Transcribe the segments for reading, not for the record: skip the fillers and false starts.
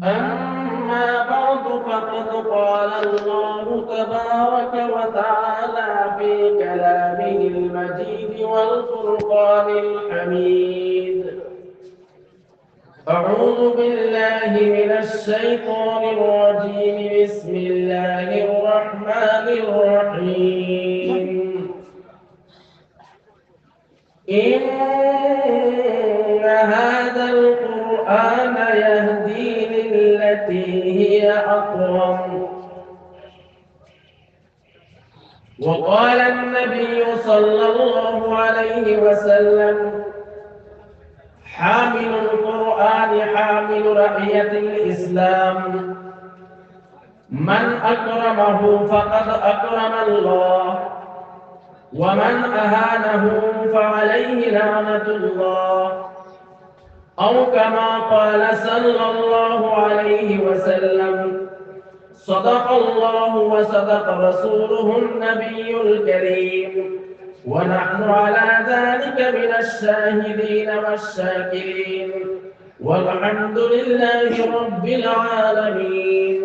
أما بعد فقد قال الله تبارك وتعالى في كلامه المجيد والفرقان الحميد. أعوذ بالله من الشيطان الرجيم. بسم الله الرحمن الرحيم. إن هذا القرآن يهدي للتي هي أقوم. وقال النبي صلى الله عليه وسلم: حامل القرآن حامل رعية الإسلام، من أكرمه فقد أكرم الله، ومن أهانه فعليه لعنة الله، أو كما قال صلى الله عليه وسلم: صدق الله وصدق رسوله النبي الكريم، ونحن على ذلك من الشاهدين والشاكرين، والحمد لله رب العالمين।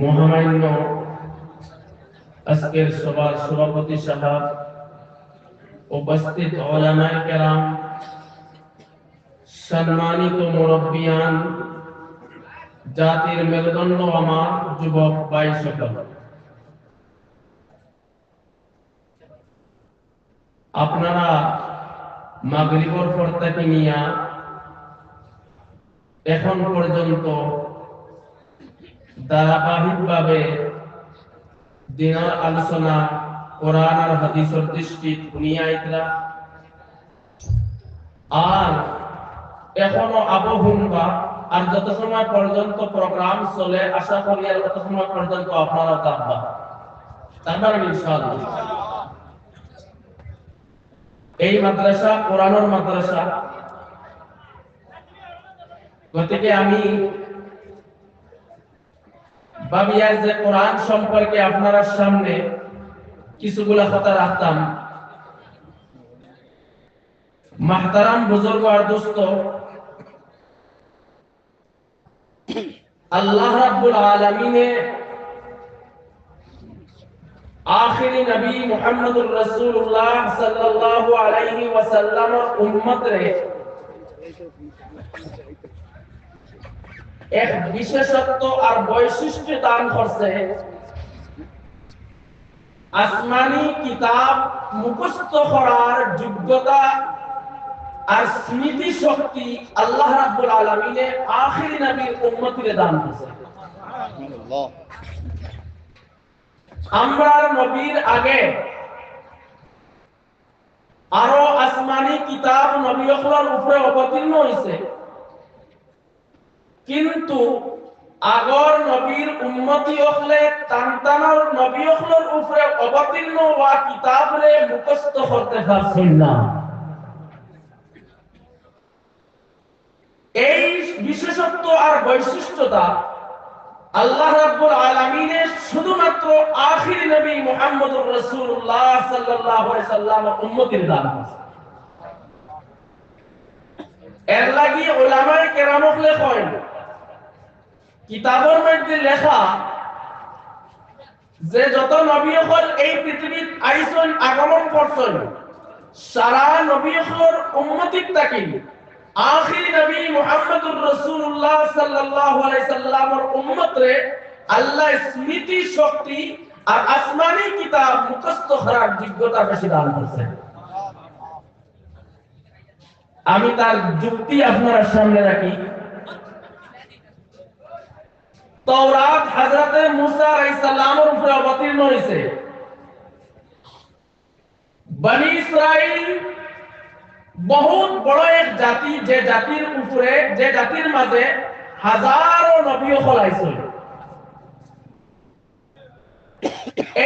মহামান্য আজকের সভার সভাপতি সাহেব, উপস্থিত উলামায়ে কেরাম, সম্মানিত মুরব্বিয়ান, জাতির মেরুদণ্ড আমার যুবক ভাই সকল, আপনারা মাগরিবের পর থেকে নিয়ে এখন পর্যন্ত ধারাবাহিকভাবে দিনের আলোচনা কোরআন আর হাদিসের দৃষ্টি শুনিয়া আইতরা, আর এখনো আবহুনবা, আর যত সময় পর্যন্ত প্রোগ্রাম চলে আশা করি আর তত সময় পর্যন্ত আপনারা থাকবা, তারপর ইনশাআল্লাহ। এই মাদ্রাসা কোরআনের মাদ্রাসা, গতিকে আমি ভাবিয়া যে কোরআন সম্পর্কে আপনার সামনে কিছুগুলা কথা রাখতাম। মাহতারাম বুজুর্গ আর দোস্ত, আল্লাহ রাব্বুল আলামিনে आखिरी नबी मुहम्मदुर रसूलुल्लाह सल्लल्लाहु अलैहि वसल्लम उम्मत रे एक विशेषत्व और वैशिष्ट्य दान करছে। আসমানি কিতাব মুখস্থ করার যোগ্যতা আর স্মৃতি শক্তি আল্লাহ রাব্বুল আলামিনে আখিরি নবীর উম্মতকে দান করেছে। সুবহানাল্লাহ। আমরা নবীর আগে আরো আসমানি কিতাব নবীর উপরে অবতীর্ণ হয়েছে, কিন্তু আগর নবীর উম্মতি হলে তান্তানোর নবীর উপরে অবতীর্ণ হওয়া কিতাবরে মুখস্থ করতে পারছেন না। এই বিশেষত্ব আর বৈশিষ্ট্যতা আল্লাহ রাব্বুল আলামিনের শুধুমাত্র আখিরি নবী মুহাম্মদুর রাসূলুল্লাহ সাল্লাল্লাহু আলাইহি সাল্লামের উম্মতের দান আছে। এর লাগি উলামায়ে কেরামকলে কয়, কিতাবের মধ্যে লেখা যে যত নবী হল এই পৃথিবীত আইছেন আগমন করছেন, সারা নবী হল উম্মতিক তাকি আখিরি নবী মুহাম্মদুর রাসূলুল্লাহ সাল্লাল্লাহু আলাইহি সাল্লামের উম্মতরে আল্লাহ স্মৃতি শক্তি আর আসমানি কিতাব মুখস্থ করার যোগ্যতা বেশি দান করেছেন। আমি তার যুক্তি আপনার সামনে রাখি। তাওরাত হযরতে মুসা আলাইহিস সালামের উপরে অবতীর্ণ হয়েছে। বনি ইসরাইল बहुत বড় এক জাতি, যে জাতির উপরে, যে জাতির মাঝে হাজারো নবী হলাইছে।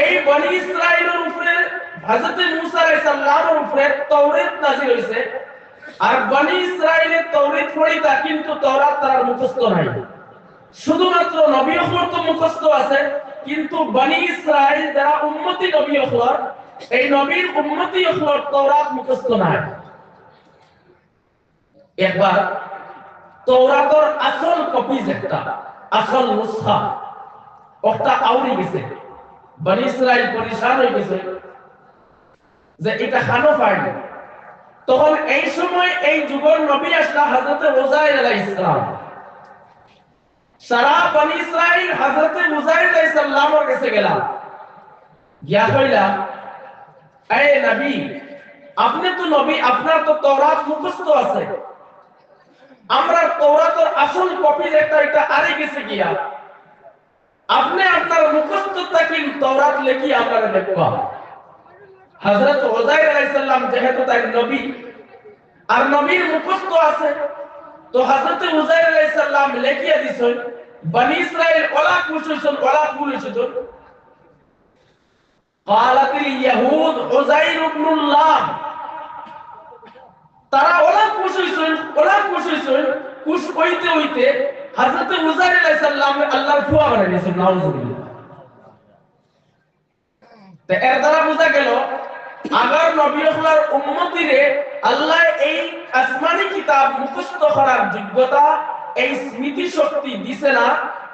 এই বনি ইসরাইলের উপরে হযরত মুসা আলাইহিস সালামের উপরে তাওরাত নাযিল হইছে, আর বনি ইসরাইলের তাওরাত পড়িতা, কিন্তু তাওরাত তার মুখস্থ নাই। শুধুমাত্র নবী হল তো মুখস্থ আছে, কিন্তু বনি ইসরাইল যারা উম্মতি নবী হল, এই নবীর উম্মতি হল তাওরাত মুখস্থ নাই। একবার তওরাতর আসল কপি যেটা আসল নুসখা ওটা আউরি গেছে বনি ইসরাইল পরিশান হয়ে গেছে যে এটা খানো পায়নি তখন এই সময় এই যুগের নবী আসলা হযরত উযাইর আলাইহিস সালাম সারা বনি ইসরাইল হযরত উযাইর আলাইহিস সালামের কাছে গেলাম গিয়া কইলা এ নবী আপনি তো নবী আপনার তো তওরাত মুখস্থ আছে আমরা তওরাতের আসল কপি যেটা এটা আরে গেছে গিয়া আপনি আপনার মুখস্থ থাকি তওরাত লেখি আমরা দেখবা হযরত উযাইর আলাইহিস সালাম যেহেতু তাই নবী আর নবীর মুখস্থ আছে তো হযরত উযাইর আলাইহিস সালাম লেখিয়া দিছেন বনি ইসরাইল ওলা কুশুন ওলা কুলুশুন قالت اليهود عزير ابن الله তারা ওলা কুশুন কুশ হইতে হইতে হযরত উযাইর আলাইহিস সালাম আল্লাহর ফুয়া বানাই দিয়েছেন নাউজুবিল্লাহ তে এর দ্বারা বোঝা গেল আগার নবীর উম্মতিরে আল্লাহ এই আসমানি কিতাব মুখস্থ করার যোগ্যতা এই স্মৃতি শক্তি দিছে না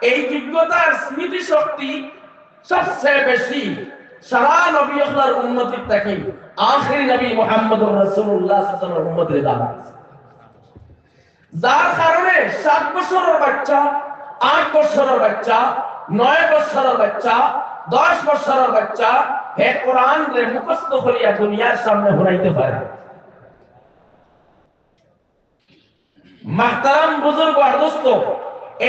এই যোগ্যতার স্মৃতি শক্তি সবচেয়ে বেশি সারা নবীর উম্মতির থেকে আখিরি নবী মুহাম্মদুর রাসূলুল্লাহ সাল্লাল্লাহু আলাইহি ওয়াসাল্লামের উম্মতের দান যার কারণে 7 বছরের বাচ্চা 8 বছরের বাচ্চা 9 বছরের বাচ্চা 10 বছরের বাচ্চা হে কোরআন রে মুখস্থ করিয়া দুনিয়ার সামনে ঘুরাইতে পারে মাহতারাম বুজুর্গ আর দোস্ত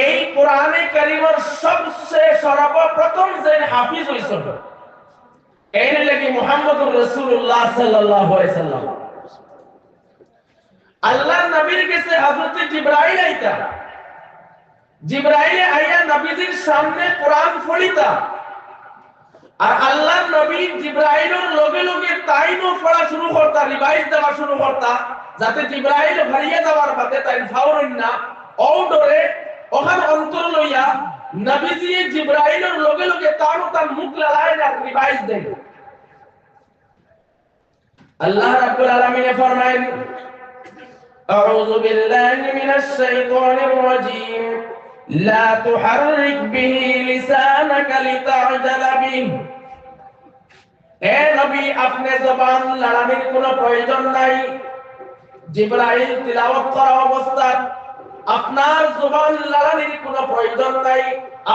এই কোরআনে কারীমের সবচেয়ে সর্বপ্রথম যে হাফিজ হইছেন এই লাগি মুহাম্মদুর রাসূলুল্লাহ সাল্লাল্লাহু আলাইহি সাল্লাম আল্লাহর নবীর কাছে হযরত জিবরাইল আইতা জিবরাইল আইয়া নবীজির সামনে কোরআন পড়িতা আর আল্লাহর নবী জিবরাইলের লগে লগে তাইনো পড়া শুরু করতা রিভাইজ দেওয়া শুরু করতা যাতে জিবরাইল ভারিয়া দেওয়ার বাদে তাই ফাউরন না অউডরে ওখান অন্তর লইয়া নবীজি জিবরাইলের লগে লগে তার মুখ লাগায় না রিভাইজ দেন আল্লাহ রাব্বুল আলামিন ফরমায়েন আউযু বিল্লাহি মিনাশ শাইতানির রাজীম লা তুহাররিক বিহি লিসানাকা লিতা'জালা বিহি এ নবী আপনি জবান লড়ানোর কোনো প্রয়োজন নাই জিবরাইল তিলাওয়াত করা অবস্থায় আপনার জবান লড়ানোর কোনো প্রয়োজন নাই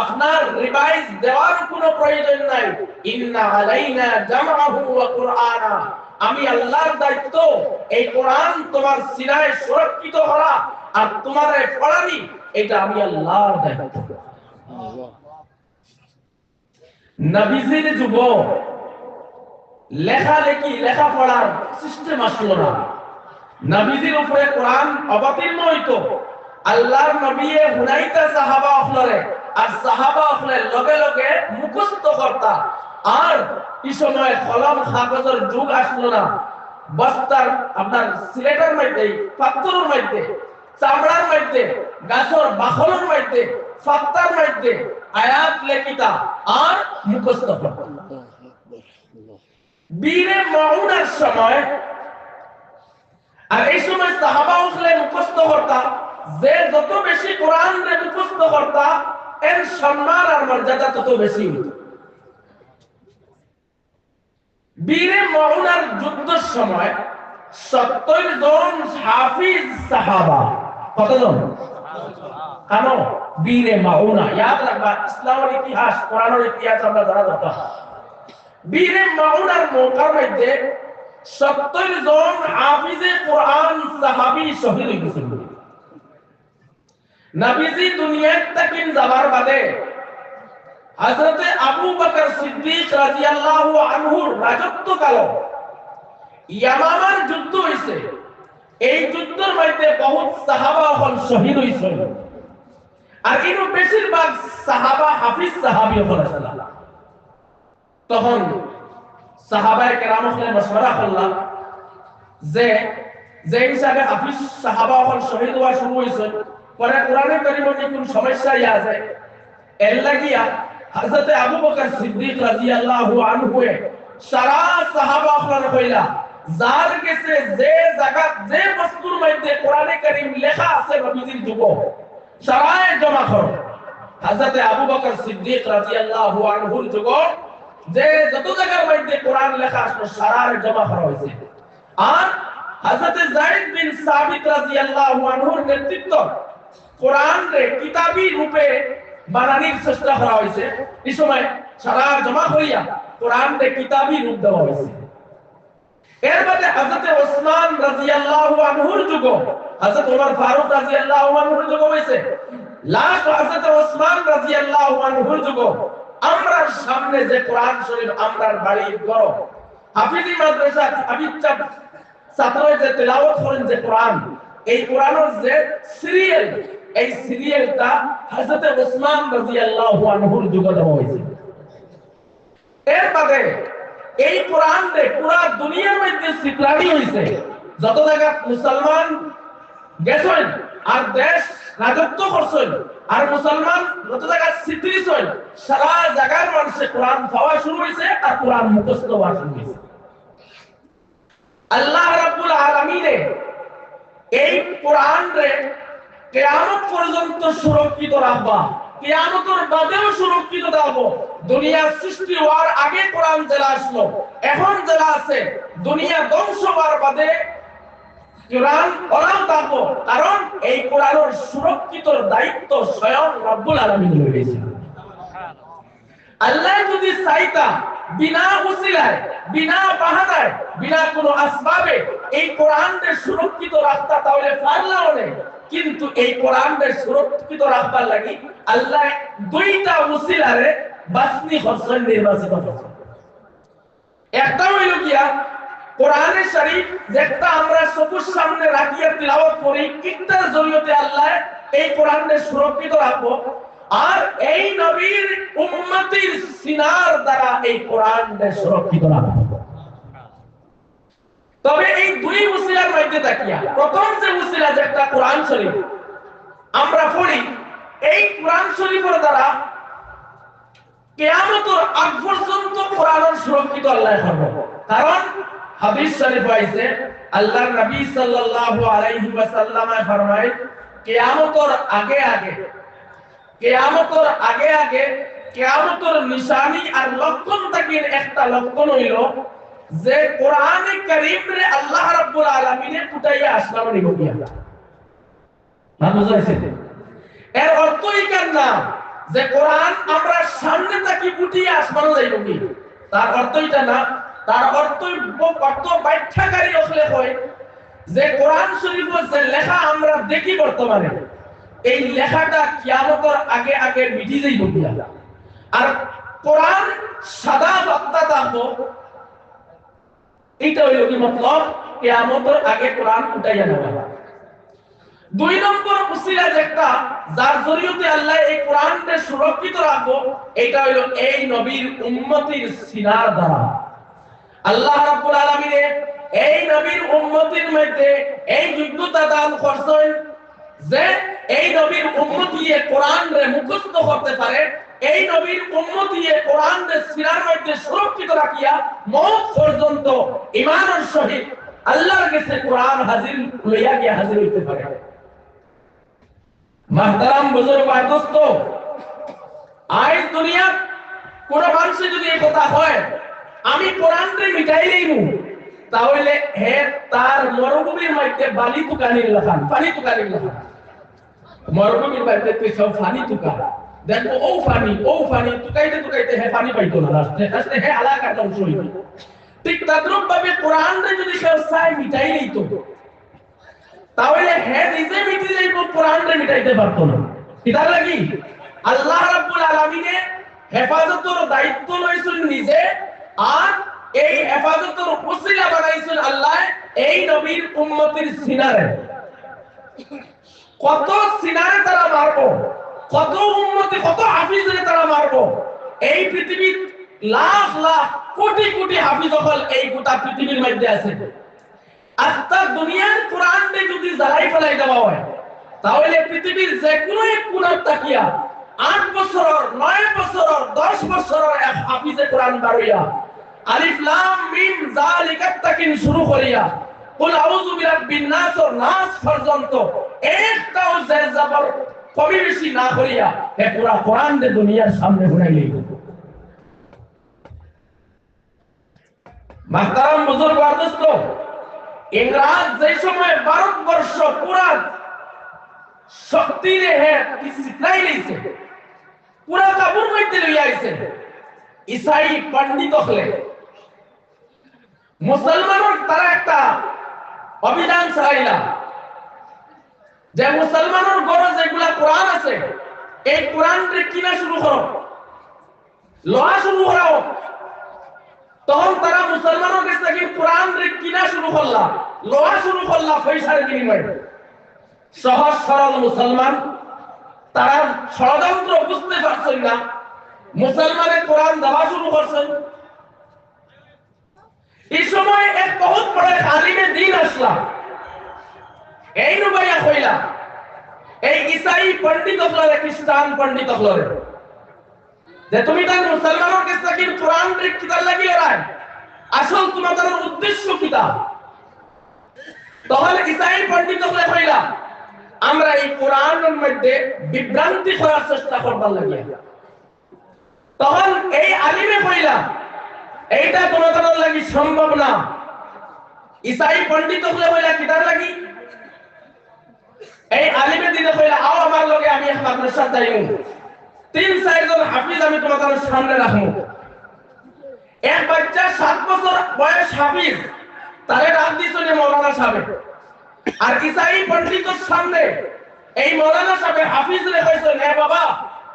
আপনার রিভাইজ দেওয়ার কোনো প্রয়োজন নাই ইন্না আলাইনা জামআহু ওয়া কুরআনা আমি আল্লাহর দায়িত্ব এই কোরআন তোমার সিনায় সুরক্ষিত করা আর তোমারে পড়ানি এটা আমি আল্লাহর দায়িত্ব নবীজির যুগ লেখা পড়ার সিস্টেম আসলো না নবীজির উপরে কোরআন অবতীর্ণ হইতো আল্লাহর নবী হুনাইতা সাহাবা অখলরে আর সাহাবা অখলের লগে লগে মুখস্থ করতা আর এই সময় কলম কাগজের যুগ আসলো না বস্তার আপনার সিলেটের মধ্যে পাথরের মধ্যে চামড়ার মধ্যে গাছের বাখলের মধ্যে ফাত্তার মধ্যে আয়াত লেখিতা আর মুখস্থ করতা বীরে মাউনার সময় আর এই সময় সাহাবা উসলে মুখস্থ করতা যে যত বেশি কোরআন রে মুখস্থ করতা এর সম্মান আর মর্যাদা তত বেশি হতো বীরে মাউনার যুদ্ধের সময় 70 জন হাফিজ সাহাবা কতজন কেন বীরে মাউনা ইয়াদ রাখবা ইসলামের ইতিহাস কোরআনের ইতিহাস আমরা জানা দরকার বীরে মাউনার মৌকার মধ্যে 70 জন হাফিজে কোরআন সাহাবী শহীদ হয়েছিল নবীজি দুনিয়া থেকে যাবার বাদে হযরত আবু বকর সিদ্দিক রাদিয়াল্লাহু আনহুর রাজত্বকাল ইয়ামামার যুদ্ধ হইছে এই যুদ্ধের মধ্যে বহুত সাহাবা হল শহীদ হইছিল আর এর বেশিরভাগ সাহাবা হাফিজ সাহাবী হল তখন সাহাবায়ে কেরাম হলে মশওয়ারা করলাম যে হিসাবে হাফিজ সাহাবা হল শহীদ হওয়া শুরু হইছে পরে কোরআনে কারীমের কোন সমস্যা আছে এর লাগিয়া হযরত আবু বকর সিদ্দিক রাদিয়াল্লাহু আনহু সারা সাহাবা হল কইলা যার কাছে যে জায়গা যে বস্তুর মধ্যে কোরআনে কারীম লেখা আছে নবীজির যুগ সারায় জমা করো। হযরত আবু বকর সিদ্দিক রাদিয়াল্লাহু আনহুর যুগ যে যত জায়গার মধ্যে কোরআন লেখা আছে সারায় জমা করা হয়েছে। আর হযরত যায়েদ বিন সাবিত রাদিয়াল্লাহু আনহুর নেতৃত্ব কোরআনকে কিতাবী রূপে বানানোর চেষ্টা করা হয়েছে। এই সময় সারা জমা করিয়া কোরআনকে কিতাবী রূপ দেওয়া হয়েছে। এর বাদে হযরত ওসমান রাদিয়াল্লাহু আনহুর যুগ, হযরত ওমর ফারুক রাদিয়াল্লাহু আনহুর যুগ হইছে। লাস্ট হযরত ওসমান রাদিয়াল্লাহু আনহুর যুগ আমরা সামনে যে কোরআন শরীফ আমরার বাড়ির ঘর হাফিজি মাদ্রাসা হাফিজা ছাত্ররা যে তেলাওয়াত করেন যে কোরআন, এই কোরআনের যে সিরিয়াল, এই সিরিয়ালটা হযরত ওসমান রাদিয়াল্লাহু আনহুর যুগে দেওয়া হয়েছে। এর বাদে এই কোরআন রে পুরা দুনিয়ার মধ্যে সিপ্লানি হইছে। যত জায়গা মুসলমান গেছেন আর দেশ রাজত্ব করছেন আর মুসলমান যত জায়গা সিপ্লিছেন, সারা জায়গার মানুষে কোরআন পাওয়া শুরু হইছে আর কোরআন মুখস্থ হওয়া শুরু হইছে। আল্লাহ রাব্বুল আলামিন এই কোরআন রে কিয়ামত পর্যন্ত সুরক্ষিত রাখবা, কিয়ামতের বাদেও সুরক্ষিত রাখবো। দুনিয়া সৃষ্টি হওয়ার আগে কোরআন জেলা আসলো, এখন জেলা আছে, দুনিয়া ধ্বংস হওয়ার বাদে কোরআন ওরাও থাকবো, কারণ এই কোরআনের সুরক্ষিত দায়িত্ব স্বয়ং রব্বুল আলামিন লইছে। আল্লাহ যদি চাইতা বিনা ওসিলায়, বিনা বাহানায়, বিনা কোনো আসবাবে এই কোরআনকে সুরক্ষিত রাখতা তাহলে পারলাম না। কিন্তু এই কোরআনকে সুরক্ষিত রাখবার লাগি আল্লাহ দুইটা ওসিলারে বাছনি করছেন, নির্বাচিত করছেন। একটা হইল গিয়া কোরআনে শরীফ যেটা আমরা চোখের সামনে রাখিয়া তিলাওয়াত করি, কিতার জরিয়তে আল্লাহ এই কোরআনকে সুরক্ষিত রাখবো। আর এই নবীর উম্মতির সিনার দ্বারা এই কোরআনকে সুরক্ষিত রাখবো। তবে এই দুই ওসিলার মধ্যে তাকিয়া প্রথম যে ওসিলা যেটা কোরআন শরীফ আমরা পড়ি, এই কোরআন শরীফের দ্বারা কিয়ামতের আগ পর্যন্ত কোরআন সুরক্ষিত আল্লাহ করবে। কারণ হাদিস শরীফ আছে আল্লাহর নবী সাল্লাল্লাহু আলাইহি ওয়াসাল্লাম ফরমায় কিয়ামতের আগে আগে, কিয়ামতের আগে আগে কিয়ামতের নিশানি আর লক্ষণ থেকে একটা লক্ষণ হইল যে কোরআনে কারীম রে আল্লাহ রাব্বুল আলামিন উঠাইয়া আসমানে নিব দিয়া। না বুঝাইছে? এর অর্থ এই না যে কোরআন আমরা সামনে থেকে উঠিয়ে আসমানে যাইব কি, তার অর্থ এটা না। তার অর্থ ব্যাখ্যাকারী আসলে হয় যে কোরআন শরীফের যে লেখা আমরা দেখি বর্তমানে, এই লেখাটা কিয়ামতের আগে আগে মিটি যাইব দিয়া। আর কোরআন সাদা বার্তা থাকবো, এটা হইল কি মতলব কিয়ামতের আগে কোরআন উঠাইয়া নেওয়া। দুই নম্বর উসিলা যেটা যার জরিয়তে আল্লাহ এই কোরআনকে সুরক্ষিত রাখবো, এটা হইল এই নবীর উম্মতির সিনার দ্বারা। আল্লাহ রাব্বুল আলামিন এই নবীর উম্মতির মধ্যে এই যোগ্যতা দান করছেন যে এই নবীর উম্মতি কোরআনকে মুখস্থ করতে পারে, এই নবীর উম্মতি কোরআনকে সিনার মধ্যে সুরক্ষিত রাখিয়া মওত পর্যন্ত ঈমানের সহিত আল্লাহর কাছে কোরআন হাজির লইয়া গিয়া হাজির হইতে পারে। মাহতারাম বুজুর্গ আর দোস্ত, আজ দুনিয়া কোন মানুষ যদি এই কথা হয় আমি কোরআনকে মিটাই লইমু, তাহলে হে তার মরুভূমির মধ্যে বালি তুকানির লাগান, পানি তুকানির লাগান। মরুভূমির মধ্যে তুই সব পানি তুকা দেখো, ও পানি তুকাইতে তুকাইতে হে পানি পাইতো না, লাস্টে হে এলাকার ধ্বংস হইল। ঠিক তদ্রুপ ভাবে কোরআনকে যদি কেউ চাই মিটাই লইতো, তাহলে হে নিজে মিটি যাইব, কোরআনকে মিটাইতে পারতো না। কিতার লাগি আল্লাহ রাব্বুল আলামিন হেফাজতের দায়িত্ব লইছেন নিজে, আর এই হেফাজতের ওসিলা বানাইছেন আল্লাহ এই নবীর উম্মতির সিনারে। কত সিনারে তারা মারবো, কত উম্মতি, কত হাফিজরে তারা মারবো। এই পৃথিবীর লাখ লাখ কোটি কোটি হাফিজ হল এই গোটা পৃথিবীর মধ্যে আছে। আজকে দুনিয়ার কোরআনকে যদি জ্বালাই ফেলাই দেওয়া হয়, তাহলে পৃথিবীর যে কোনো এক কোণার তাকিয়া 8 বছর 9 বছর 10 বছর এক হাফিজে কোরআন বাড়িয়া আলিফ লাম মিম যালিকাত তাকিন শুরু করিয়া কুল আউযু বিরাব্বিন নাস ও নাস পর্যন্ত একটাও জের জবর কবি বেশি না করিয়া এ পুরা কোরআন দে দুনিয়ার সামনে ঘুরাইলেই মাহতারাম বুজুর্গ আর দোস্ত ইংরেজ যে সময় ভারতবর্ষ পুরা শক্তি রে হে সিখাই লইছে পুরা কাবুর মধ্যে লইয়া আইছে ইসাই পণ্ডিত হলে মুসলমানের তারা একটা অভিযান চালাইলা যে মুসলমানের ঘরে যেগুলা কোরআন আছে এই কোরআন রে কিনা শুরু করো লওয়া শুরু করো তখন তারা মুসলমানের কাছ থেকে কোরআন রে কিনা শুরু করলা লওয়া শুরু করলা পয়সার বিনিময়ে সহজ সরল মুসলমান তারা ষড়যন্ত্র বুঝতে পারছেন না মুসলমানের কোরআন দেওয়া শুরু করছেন এই সময় এক বহুত বড় আলিমে দ্বীন আসলা এই নবাইয়া কইলা এই ঈসাই পণ্ডিত হলরে খ্রিস্টান পণ্ডিত হলরে যে তুমি তার মুসলমানের কাছ থেকে কোরআন রে কিতাব লাগিয়ে রাখ আসল তোমাদের উদ্দেশ্য কিতা তখন ঈসাই পণ্ডিত হলে কইলা আমরা এই কোরআনের মধ্যে বিভ্রান্তি করার চেষ্টা করবার লাগিয়া তখন এই আলিমে কইলা এইটা তোমাদের লাগি সম্ভব না ঈসাই পণ্ডিত হলে কইলা কিতাব লাগি এই আলিমে দিনে কইলা আও আমার লগে আমি এক মাদ্রাসা যাইমু 3-4 জন হাফিজ আমি তোমাদের সামনে রাখমু এক বাচ্চা 7 বছর বয়স হাফিজ তারে নাম দিছনে মাওলানা সাহেব আর ঈসাই পণ্ডিতের সামনে এই মাওলানা সাহেব হাফিজ রে কইছে হে বাবা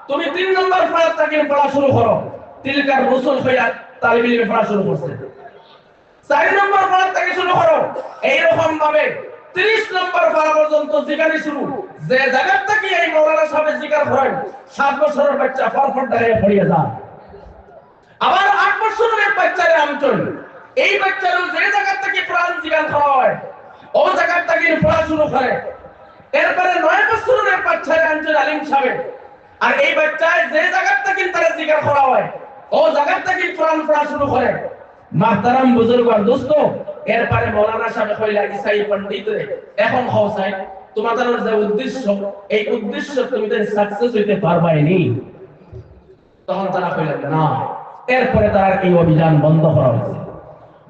তুমি 3 নম্বর পারা থেকে পড়া শুরু করো তিলকার রাসূল কইয়া তালিব ইলমে পড়া শুরু করছে 4 নম্বর পারা থেকে শুরু করো এই রকম ভাবে 30 নম্বর পারা পর্যন্ত জিকারি শুরু যে জায়গা থেকে এই মাওলানা সাহেব জিকার করেন 7 বছরের বাচ্চা ফরফর দাঁড়িয়ে পড়িয়ে যায় আবার 8 বছরের বাচ্চারে আমচল এই বাচ্চারও যে জায়গা থেকে কোরআন জিকার হয় ও জায়গা থেকে পড়া শুরু করে এরপরে 9 বছরের বাচ্চারে আমচল আলিম সাহেব আর এই বাচ্চায় যে জায়গা থেকে তারা জিকার করা হয় ও জায়গা থেকে কোরআন পড়া শুরু করে মাহতারাম বুজুর্গ আর দোস্ত এরপরে মাওলানা সাহেব কইলা ঈসাই পণ্ডিত এখন হওসাই তোমাদের যে উদ্দেশ্য এই উদ্দেশ্য তুমি তো সাকসেস হইতে পারবাইনি তখন তারা কইলা না এরপরে তার এই অভিযান বন্ধ করা হয়েছে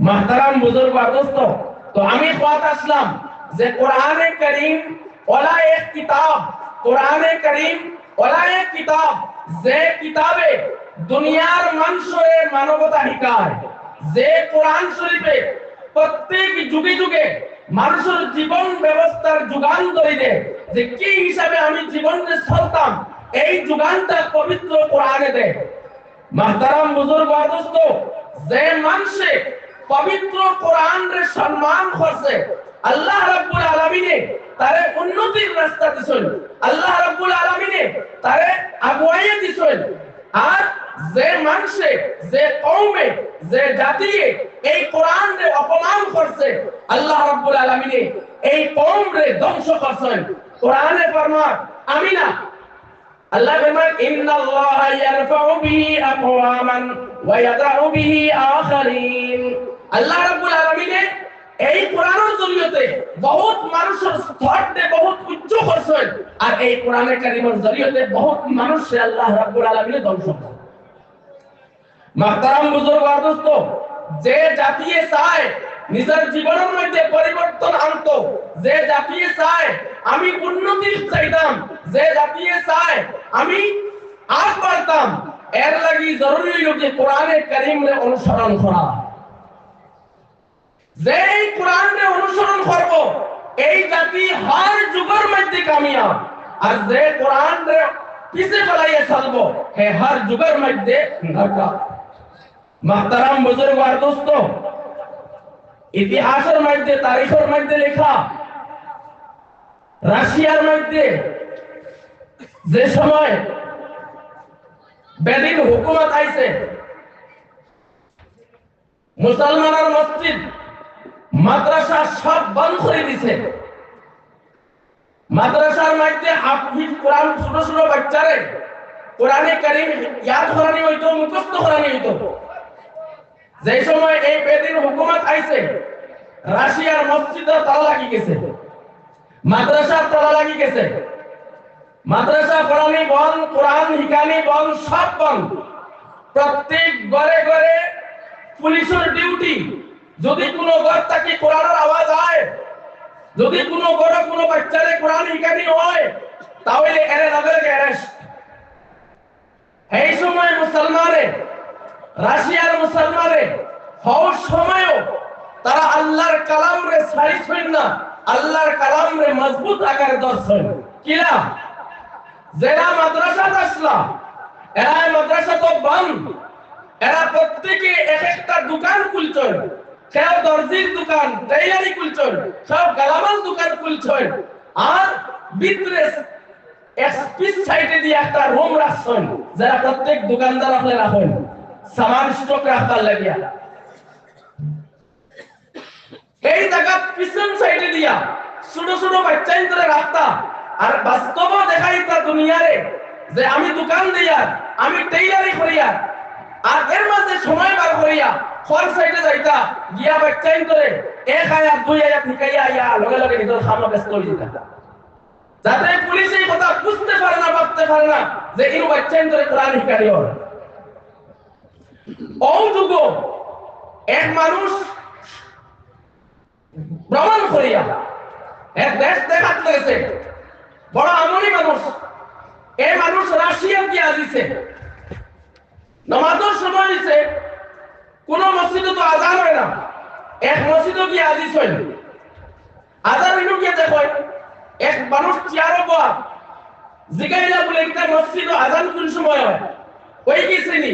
মাহতারাম বুজুর্গ আর দোস্ত তো আমি কথা আসলাম যে কোরআনে কারীম ওলা এক কিতাব কোরআনে কারীম ওলা এক কিতাব যে কিতাবে দুনিয়ার মানুষের মানবতা শিখায় যে কোরআন শরীফে প্রত্যেক যুগে যুগে মানুষের জীবন ব্যবস্থার যোগান ধরে দেয় যে কি হিসাবে আমি জীবনে চলতাম এই যোগানটা পবিত্র কোরআনে দেয় মাহতারাম বুজুর্গ আর দোস্ত যে মানুষে পবিত্র কোরআন রে সম্মান করছে আল্লাহ রাব্বুল আলামিনে তারে উন্নতির রাস্তা দিছেন আল্লাহ রাব্বুল আলামিনে তারে আগুয়াইয়া দিছেন আর যে মানুষে যে কওমে যে জাতিয়ে এই কোরআন রে অপমান করছে আল্লাহ রাব্বুল আলামিনে এই কওম রে ধ্বংস করছেন কোরআনে ফরমান আমি না আল্লাহ ফরমান ইন্নাল্লাহা ইয়ারফাউ বিহি আকওয়ামান ওয়া ইয়াদউ বিহি আখারিন আল্লাহ রাব্বুল আলামিনে এই কোরআনের জরিয়তে বহুত মানুষের স্তরকে বহুত উচ্চ করছেন আর এই কোরআনে কারীমের জরিয়তে বহুত মানুষকে আল্লাহ রাব্বুল আলামিন ধ্বংস করেন মাহতারাম বুজুর্গ আর দোস্ত যে জাতিয়ে চায় নিজের জীবনের মধ্যে পরিবর্তন আনতো যে জাতিয়ে চায় আমি উন্নতি চাইতাম যে জাতিয়ে চায় আমি আগ বাড়তাম এর লাগি জরুরি হলো যে কোরআনে কারীমে অনুসরণ করা যে কোরআনে অনুসরণ করব এই জাতি হর যুগের মধ্যে কামিয়াব আর যে কোরআনে পিছে ফলাইয়া চলবো হে হর যুগের মধ্যে নাকাম মাহতারাম বুজুর্গ আর দোস্ত ইতিহাসের মধ্যে তারিখের মধ্যে লেখা রাশিয়ার মধ্যে যে সময় বেদিন হুকুমত আইছে মুসলমানের মসজিদ মাদ্রাসা সব বন্ধ করে দিছে মাদ্রাসার মধ্যে হাফিজ কোরআন ছোট ছোট বাচ্চারে কোরআনে কারীম ইয়াদ করানি হইতো মুখস্থ করানি হইতো যে সময় এই বেদিন হুকুমত আইছে, রাশিয়ার মসজিদের তালা লাগি গেছে, মাদ্রাসার তালা লাগি গেছে, মাদ্রাসা পড়ানি বন্ধ, কোরআন শিকানি বন্ধ, সব বন্ধ। প্রত্যেক ঘরে ঘরে পুলিশের ডিউটি। যদি কোনো ঘর থেকে কোরআনের আওয়াজ হয়, যদি কোনো ঘরে কোনো বাচ্চারে কোরআন শিকানি হয়, তাহলে এর লগে লগে অ্যারেস্ট। এই সময় মুসলমানে, রাশিয়ার মুসলমানে হওয়ার সময়ও তারা আল্লাহর কালাম রে ছাড়ি ছইন না, আল্লাহর কালাম রে মজবুত আকারে দর্শন কিলা। যারা মাদ্রাসা আসলা, এরা মাদ্রাসা তো বন্ধ, এরা প্রত্যেকে এক একটা দোকান খুলছেন, কেউ দর্জির দোকান, টেইলারি খুলছেন, সব গালামাল দোকান খুলছেন, আর ভিতরে এক্সপিস সাইডে দিয়ে একটা রুম রাখছেন, যারা প্রত্যেক দোকানদার আপনি রাখেন সামান স্টক রাখবার লাগিয়া। এই জায়গা পিছন সাইডে দিয়া ছোট ছোট বাচ্চা ইন্তরে রাখতা, আর বাস্তব দেখাইতা দুনিয়ারে যে আমি দোকান দিয়া, আমি টেইলারি করিয়া, আর এর মাঝে সময় বার করিয়া ফল সাইডে যাইতা গিয়া বাচ্চা ইন্তরে এক আয়াত দুই আয়াত নিকাইয়া আইয়া লগে লগে নিজের সামনে ব্যস্ত হয়ে যেতা, যাতে পুলিশ এই কথা বুঝতে পারে না, ভাবতে পারে না যে এই বাচ্চা ইন্তরে কোরআন শিকারি হয়। অযুগ এক মানুষ ভ্রমণ করিয়া এক দেশ দেখাত লেগেছে, বড় আমলি মানুষ। এই মানুষ রাশিয়া গিয়া দিছে, নামাজের সময় দিছে, কোন মসজিদে তো আজান হয় না, এক মসজিদে গিয়ে আজিজ হয়, আজান হইল গিয়ে দেখো এক মানুষ চেয়ারও বয়া, জিগাইলা বলে একটা মসজিদে আজান কোন সময় হয়, ওই কি শ্রেণী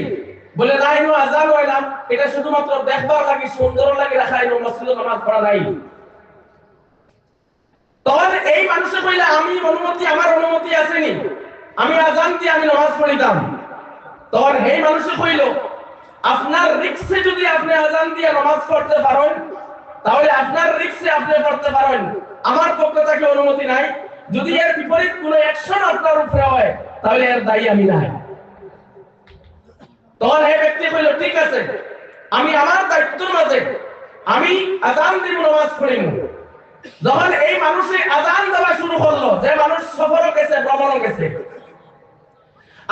বলে না, ইনো আজান হয় না, এটা শুধুমাত্র দেখবার লাগে, সুন্দর লাগে রাখা, ইনো মসজিদে নামাজ পড়া নাই। তখন এই মানুষে কইলা আমি অনুমতি, আমার অনুমতি আসেনি, আমি আজান দিয়ে আমি নামাজ পড়িতাম। তখন এই মানুষে কইল আপনার রিক্সে যদি আপনি আজান দিয়ে নামাজ পড়তে পারেন, তাহলে আপনার রিক্সে আপনি পড়তে পারেন, আমার পক্ষ থেকে অনুমতি নাই। যদি এর বিপরীত কোনো অ্যাকশন আপনার উপরে হয়, তাহলে এর দায়ী আমি নাই। তখন এই ব্যক্তি কইল ঠিক আছে, আমি আমার দায়িত্বের মাঝে আমি আজান দিব, নামাজ পড়িব। যখন এই মানুষে আজান দেওয়া শুরু করলো, যে মানুষ সফরও গেছে, ভ্রমণও গেছে,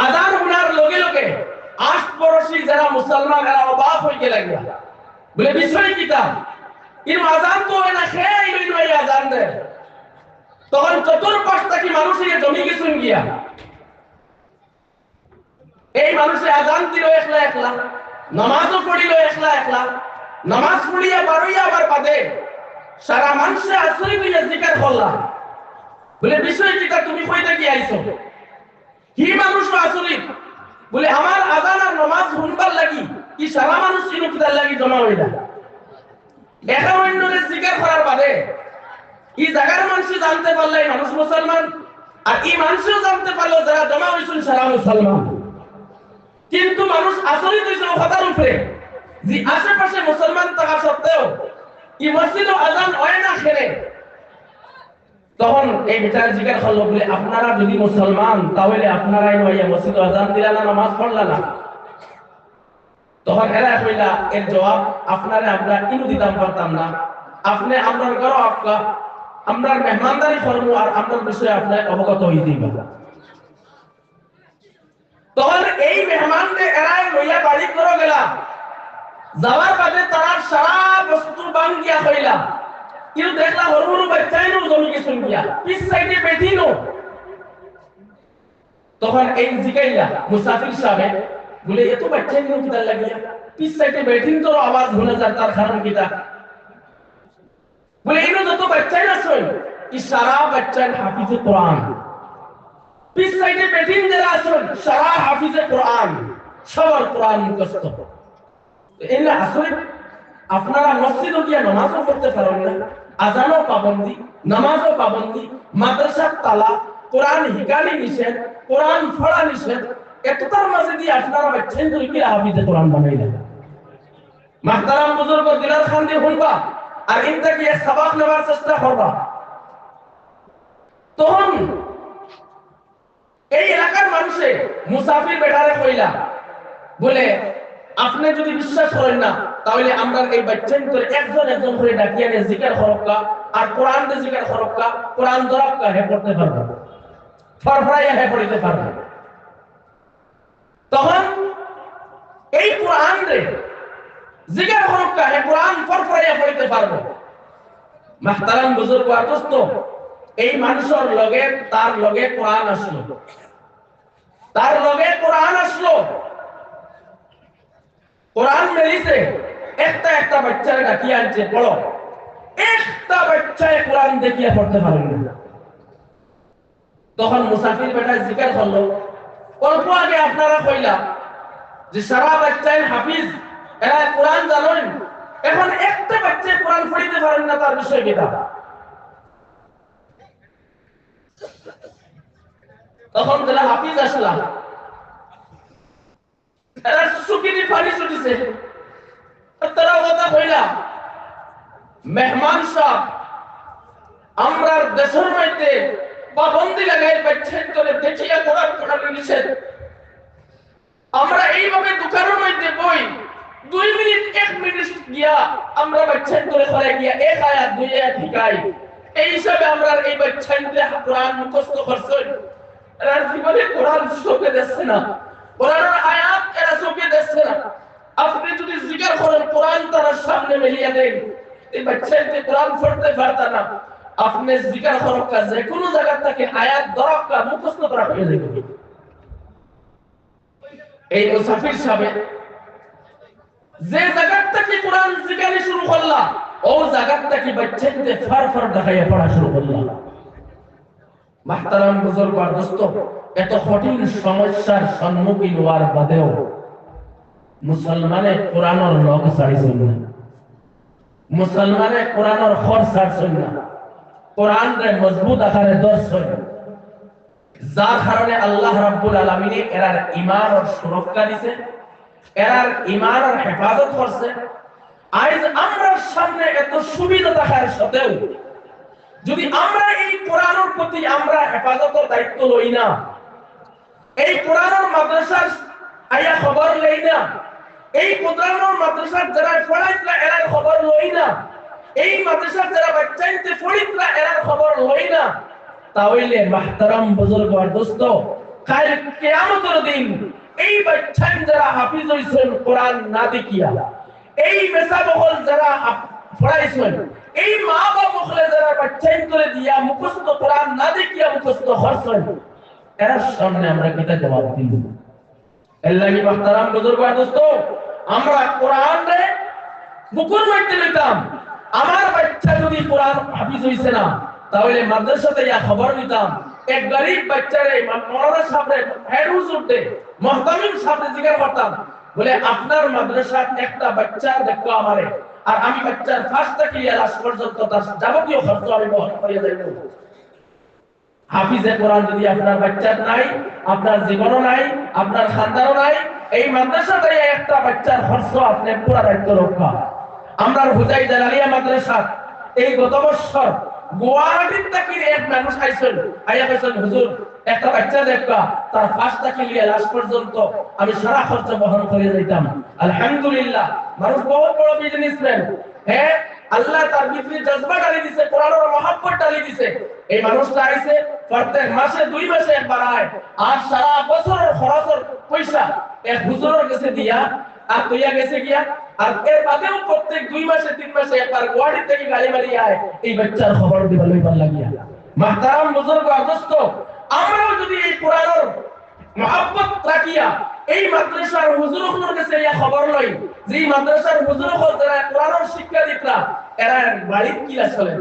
আজান শোনার লগে লগে আশপাশি যারা মুসলমান এরা অবাক হইতে লাগিয়া বলে বিষয় কিতা, কিন্তু আজান তো হয় না, খেয়ে এই আজান দেয়। তখন চতুর্পাশ থেকে মানুষের জমি গেছুন গিয়া, এই মানুষে আজান দিল একলা একলা, নামাজও পড়িল একলা একলা, নামাজ পড়িয়া বারইয়া আবার বাদে সারা মানুষে আশ্রয় হইয়া জিকার করলাম। বলে বিষয় কিতা, তুমি কইতে কি আইছো? কি মানুষ আচরিত, বলে আমার আজান আর নামাজ শুনবার লাগি কি সারা মানুষ কিতার লাগি জমা হইলা, একা অন্যরে জিকার করার বাদে এই জায়গার মানুষ জানতে পারলে মানুষ মুসলমান, আর এই মানুষও জানতে পারলো যারা জমা হয়েছেন সারা মুসলমান। কিন্তু মানুষ আচরিত হয়েছিল কথার উপরে যে আশেপাশে মুসলমান থাকা সত্ত্বেও এই মসজিদে আজান হয় না খেলে। তখন এই বিচার জিজ্ঞাসা করলো, বলে আপনারা যদি মুসলমান তাহলে আপনারাই নয় মসজিদে আজান দিলা না, নামাজ পড়লা না? তখন এরা কইলা এর জবাব আপনারে আমরা ইনু দিতাম পারতাম না, আপনি আপনার ঘর আপকা আমরার মেহমানদারি করবো আর আপনার বিষয়ে আপনার অবগত হয়ে দিবা। তখন এই মেহমানকে এরাই লইয়া বাড়ি করে গেলাম, যাওয়ার বাদে তারা সারা বস্তু বাঙ্গিয়া হইলা, কিন্তু দেখলা হরু হরু বাচ্চাই নো জমি গেছুন গিয়া পিছ সাইডে বেঠিনো। তখন এই জিগাইলা মুসাফির সাহেব বলে এত বাচ্চাই নো কিদার লাগিয়া পিছ সাইডে বেঠিন, তো আওয়াজ শুনে যায়, তার কারণ কিটা? বলে এনো যত বাচ্চাই আছেন এই সারা বাচ্চার হাফিজে কোরআন, পিছ সাইডে বেঠিন যারা আছেন সারা হাফিজে কোরআন, সবার কোরআন মুখস্থ। এলা আসলে আপনারা মসজিদে গিয়ে নামাজও পড়তে পারেন না, আজানও পাবন্দি, নামাজও পাবন্দি, মাদ্রাসার তালা, কোরআন হিকানি নিষেধ, কোরআন পড়া নিষেধ, এতটার মাঝে দিয়ে আপনারা বাচ্চাই ধরে কি হাফিজে কোরআন বানাইলেন। মাহতারাম বুজুর্গ দিলার খান দিয়ে শুনবা আর ইনটা কি সবাক নেওয়ার চেষ্টা করবা। তখন এই এলাকার মানুষে মুসাফির বেটারে কইলা, বলে আপনি যদি বিশ্বাস করেন না তাহলে আমরা এই বাচ্চান করে একজন একজন করে ডাকিয়ে নিয়ে জিকির করবকা আর কোরআন দিয়ে জিকির করবকা, কোরআন দরবকা হে পড়তে পারবে, ফরফরাইয়া হে পড়তে পারবে। তখন এই কোরআন রে জিকির করবকা হে কোরআন ফরফরাইয়া পড়তে পারবে। মাহতারাম বুজুর্গ আর দোস্ত, এই মানুষের লগে তার লগে কোরআন আসলো, তার লগে কোরআন আসলো, কোরআন মেলিছে, একটা একটা বাচ্চারে ডাকিয়ে আনছে পড়ো, একটা বাচ্চায় কোরআন দেখিয়ে পড়তে পারেন না। তখন মুসাফির বেটা জিকির করলো। অল্প আগে আপনারা কইলা যে সারা বাচ্চায় হাফিজ, এরা কোরআন জানেন, এখন একটা বাচ্চায় কোরআন পড়িতে পারেন না, তার বিষয় কি? তখন যারা হাফিজ আসলাম, এরা সুকিনি পানি ছুটিছে, তারা কথা কইলা মেহমান সাহেব আমরা দেশের মধ্যে পাবন্দি লাগাই বাচ্চার করে দেখিয়া কোরআন পড়ানো নিষেধ। আমরা এইভাবে দোকানের মধ্যে বই 2 মিনিট 1 মিনিট গিয়া আমরা বাচ্চার করে করে গিয়া 1 আয়াত 2 আয়াত শিখাই, এই হিসাবে আমরা এই বাচ্চাদের কোরআন মুখস্থ করছেন। এরা জীবনে কোরআন চোখে দেখছে না, কোরআনের আয়াত এরা চোখে দেখছে না। আপনি যদি জিকির করেন কোরআন তার সামনে মেলিয়ে দেন, এই বাচ্চাদের কোরআন পড়তে পারতা না। আপনি জিকির করার কাজে কোন জায়গা থেকে আয়াত দরকা মুখস্থ করা হয়ে যাবে। এই মুসাফির সাহেব যে জায়গা থেকে কোরআন জিকির শুরু করলা, ও জায়গা থেকে বাচ্চাদের ফারফার দেখাইয়া পড়া শুরু করলা। মাহতারাম বুজুর্গ আর দোস্ত, এত কঠিন সমস্যার সম্মুখীন হওয়ার বাদেও মুসলমানে কোরআনের লগ ছাড়িছেন না, মুসলমানে কোরআনের খর ছাড়ছেন না, কোরআন রে মজবুত আকারে ধরছেন, যার কারণে আল্লাহ রাব্বুল আলামিন এরার ঈমানের সুরক্ষা দিয়েছে, এরার ঈমানের হেফাজত করছে। আজ আমরা সামনে এত সুবিধা থাকার সত্ত্বেও যদি আমরা এই কোরআনের প্রতি আমরা হেফাজতের দায়িত্ব লই না, এই কোরআনের মাদ্রাসার আয়া খবর লই না, এই কোরআনের মাদ্রাসার যারা পড়াইতরা এরার খবর লই না, এই মাদ্রাসার যারা বাচ্চাইতে পড়িতরা এরার খবর লই না, তাহলে মাহতারাম বুজুর্গ আর দোস্ত, কাল কিয়ামতের দিন এই বাচ্চাই যারা হাফিজ হইছেন কোরআন না দেখিয়া, এই মেসাবহল যারা পড়াইছেন, এই মা বাবা মুখলে যারা বাচ্চাই করে দিয়া মুখস্থ কোরআন না দেখিয়া মুখস্থ করছেন, এর সামনে আমরা কিতা জবাব দিব? এর লাগি মাহতারাম বুজুর্গ আর দোস্ত, আমরা কোরআন রে বুকুর মধ্যে নিতাম। আমার বাচ্চা যদি কোরআন হাফিজ হইছে না, তাহলে মাদ্রাসাতে ইয়া খবর নিতাম। এক গরিব বাচ্চারে মাওলানা সাহেব হেড হুজুর দে মুহতামিম সাহেব জিজ্ঞাসা করতাম, বলে আপনার মাদ্রাসার একটা বাচ্চা দেখো আমারে, আর আমি বাচ্চার ফার্স্ট থেকে লাস্ট পর্যন্ত তার যাবতীয় খরচ আমি বহন করে দেব। হাফিজে কোরআন যদি আপনার বাচ্চার নাই, আপনার জীবনও নাই, আপনার খানদানও নাই, এই মাদ্রাসাতে একটা বাচ্চার খরচ আপনি পুরো দায়িত্ব রক্ষা। আমরা হুজাই জালালিয়া মাদ্রাসা এই গত বছর গুয়াহাটির থেকে এক মানুষ আইছেন, আইয়া কইছেন হুজুর একটা বাচ্চা দেখা, তার ফার্স্ট থেকে লিয়ে লাস্ট পর্যন্ত আমি সারা খরচ বহন করে দিতাম। আলহামদুলিল্লাহ, মানুষ বহুত বড় বিজনেসম্যান, হ্যাঁ আল্লাহ তার ভিতরে জজবা ডালি দিছে, কোরআনের মহব্বত ডালি দিছে। এই মানুষটা আইছে প্রত্যেক মাসে 2 মাসে একবার আয়, আর সারা বছরের খরচের পয়সা এক হুজুরের কাছে দিয়া আর তুইয়া গেছে গিয়া, আর এর বাদেও প্রত্যেক 2 মাসে 3 মাসে একবার গুয়াহাটি থেকে গাড়ি মারি আয় এই বাচ্চার খবর দিবা লইবার লাগিয়া। মাহতারাম বুজুর্গ আর দোস্ত, আমরাও যদি এই কোরআনের মহব্বত রাখিয়া এই মাদ্রাসার হুজুরগুলোর কাছে ইয়া খবর লই যে এই মাদ্রাসার হুজুরগুলো যারা কোরআনের শিক্ষা দিতরা, এরা বাড়ির কিলা চলে,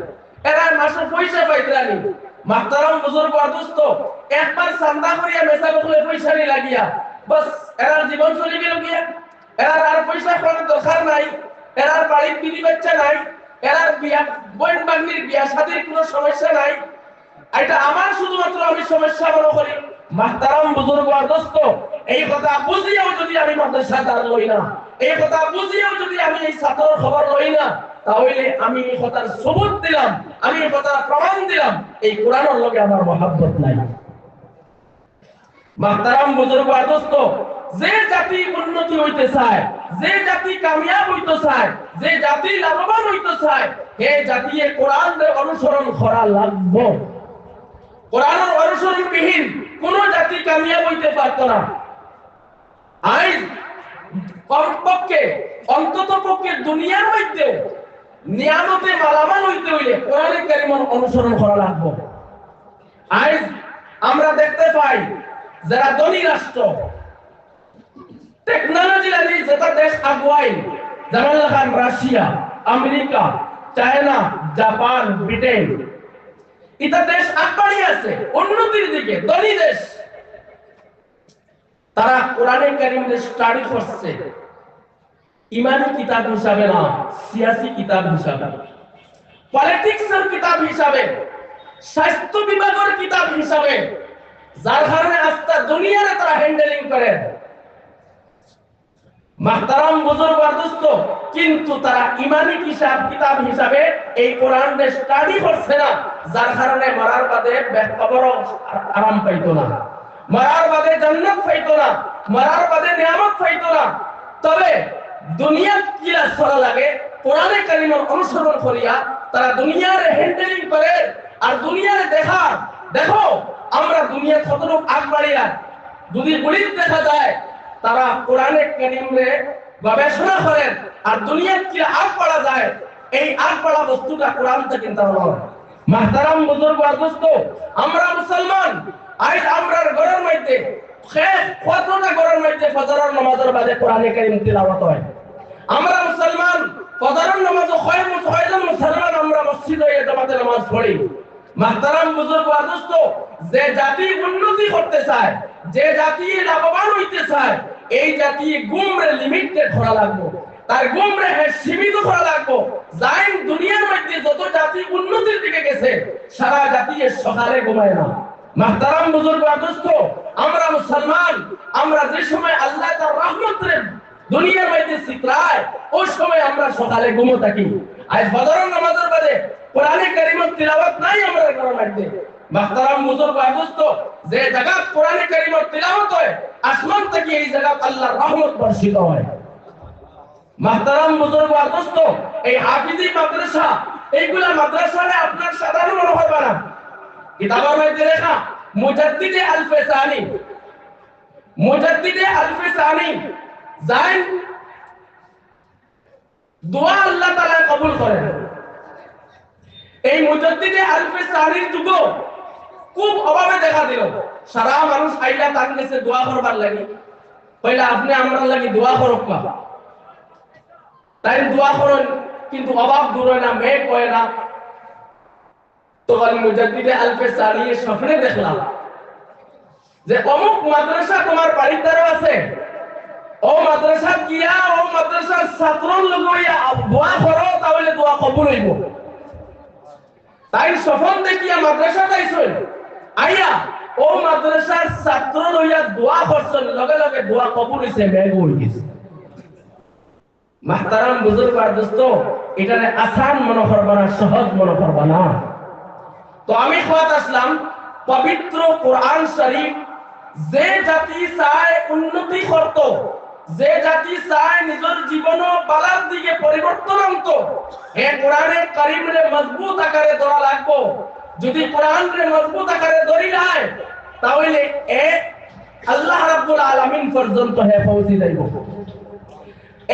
এরা মাসে পয়সা পাইতরা নি। মাহতারাম বুজুর্গ আর দোস্ত, একবার চান্দা করিয়া মেসা বকলে পয়সা নি লাগিয়া বাস এরা জীবন চলে গেল গিয়া, এরা আর পয়সা করার দরকার নাই, এরা বাড়ির বিবি বাচ্চা নাই, এরা বিয়া বোন বাগনির বিয়া শাদীর কোনো সমস্যা নাই। এটা আমার শুধুমাত্র আমি সমস্যা মনে করি। মাহতারাম বুজুর্গ আর দোস্ত, এই কথা বুঝিয়েও যদি আমি মাদ্রাসা দাঁড় লই না, এই কথা বুঝিয়েও যদি আমি এই ছাত্রের খবর লই না, তাহলে আমি এই কথার সবুত দিলাম, আমি এই কথার প্রমাণ দিলাম এই কোরআনের লগে আমার মহব্বত নাই। মাহতারাম বুজুর্গ আর দোস্ত, যে জাতি উন্নতি হইতে চায় যে জাতি কামিয়াব হইতে চায়, যে জাতি লাভবান হইতে চায়, হে জাতি কোরআনের অনুসরণ করা লাগবে। কোরআনের অনুসরণ বিহীন কোন জাতি কামিয়াব হইতে পারত না। আজ কমপক্ষে অন্তত পক্ষে দুনিয়ার মধ্যে নিয়ামতে মালামাল হইতে হইলে কোরআন কারীমের অনুসরণ করা লাগবে। আজ আমরা দেখতে পাই যারা ধনী রাষ্ট্র, টেকনোলজি লাগি যেটা দেশ আগুয়াই, যেমন লাগান Russia, America, China, Japan, Britain, এটা দেশ আগবাড়ি আছে উন্নতির দিকে, ধনী দেশ। তারা কোরআন কারীমের স্টাডি করছে ইমানি কিতাব হিসাবে না, সিয়াসি কিতাব হিসাবে, পলিটিক্সের কিতাব হিসাবে, স্বাস্থ্য বিভাগের কিতাব হিসাবে, যার কারণে আজকে দুনিয়ারে তারা হ্যান্ডেলিং করে। মাহতারাম বুজুর্গ আর দোস্ত, কিন্তু তারা ইমানি কিতাব হিসাবে এই কোরআনকে স্টাডি করছে না, যার কারণে মরার বাদে কবর আরাম পাইতো না, মরার বাদে জান্নাত পাইতো না, মরার বাদে নিয়ামত পাইতো না। তবে দুনিয়া কিলা ছড়া লাগে কোরআনে কারীমের অনুসরণ করিয়া তারা দুনিয়ার হ্যান্ডেলিং করে। আর দুনিয়ারে দেখো আমরা দুনিয়া কতটুকু আগবাড়িয়া যদি গরিব দেখা যায়, তারা কোরআনে কারীমে গবেষণা করেন আর দুনিয়া কি আগ পড়া যায়, এই আগ পড়া বস্তুটা কোরআন থেকে তারা নয়। মাহতারাম বুজুর্গ আর দোস্ত, আমরা মুসলমান, আজ আমরার ঘরের মধ্যে কতটা ঘরের মধ্যে ফজরের নামাজের বাদে কোরআনে কারীম তিলাওয়াত হয়। আমরা মুসলমান, ফজরের নামাজ ছয়জন মুসলমান আমরা মসজিদে জামাতে নামাজ পড়ি। মাহতারাম বুজুর্গ আর দোস্ত, যে জাতি উন্নতি করতে চায়, যে জাতি লাভবান হইতে চায়, এই জাতি গুমরে লিমিটেড করা লাগবে, তার গুমরে সীমিত করা লাগবে। যাই দুনিয়ার মধ্যে যত জাতি উন্নতির দিকে গেছে, সারা জাতি সকালে ঘুমায় না। মাহতারাম বুজুর্গ আর দোস্ত, আমরা মুসলমান, আমরা যে সময় আল্লাহ তার রহমতের দুনিয়ার মধ্যে চিত্রায়, ওই সময় আমরা সকালে ঘুমো থাকি। আজ ফজরের নামাজের বাদে কোরআনে কারীমের তিলাওয়াত নাই আমরা ঘরের মধ্যে। মাহতারাম বুজুর্গ আর দোস্ত, যে জায়গা কোরআনে কারীমের তিলাওয়াত হয়, আসমান থেকে এই জায়গা আল্লাহর রহমত বর্ষিত হয়। মাহতারাম বুজুর্গ আর দোস্ত, এই হাফিজি মাদ্রাসা, এইগুলা মাদ্রাসারে আপনার সাধারণ মনে হবে না। কিতাবের মধ্যে লেখা মুজাদ্দিদে আলফে সানি, মুজাদ্দিদে আলফে সানি যাই দোয়া আল্লাহ তাআলা কবুল করেন। এই মুজাদ্দিদে আলফে সানির যুগ খুব অভাবে দেখা দিল। সারা মানুষ আইলা তার কাছে দোয়া করবার লাগি, কইলা আপনি আমরার লাগি দোয়া করক না, তাই দোয়া করেন, কিন্তু অভাব দূর হয় না, মেঘ হয় না। তো মুজাদ্দিদে আলফে সানি স্বপ্নে দেখলাম যে অমুক মাদ্রাসা তোমার বাড়ির দ্বারা আছে, ও মাদ্রাসা গিয়া ও মাদ্রাসার ছাত্রর লইয়া দোয়া করো, তাহলে দোয়া কবুল হইব। তাই স্বপ্ন দেখিয়া মাদ্রাসা যাইছেন, আইয়া ও মাদ্রাসার ছাত্র লইয়া দোয়া করছেন, লগে লগে দোয়া কবুল হইছে, মেঘ হয়ে গেছে। মাহতারাম বুজুর্গ আর দোস্ত, এটারে আসান মনে করবা না, সহজ মনে করবা না। তো আমি খোয়াত আসলাম পবিত্র কোরআন শরীফ, যে জাতি চায় উন্নতি করত, যে জাতি চায় নিজের জীবন বালার দিকে পরিবর্তন আনত, এ কোরআনে কারীমরে মজবুত আকারে ধরা লাগবে। যদি কোরআনরে মজবুত আকারে ধরি নাই, তাহলে এ আল্লাহ রাব্বুল আলামিন পর্যন্ত হে পৌঁছে যাইব।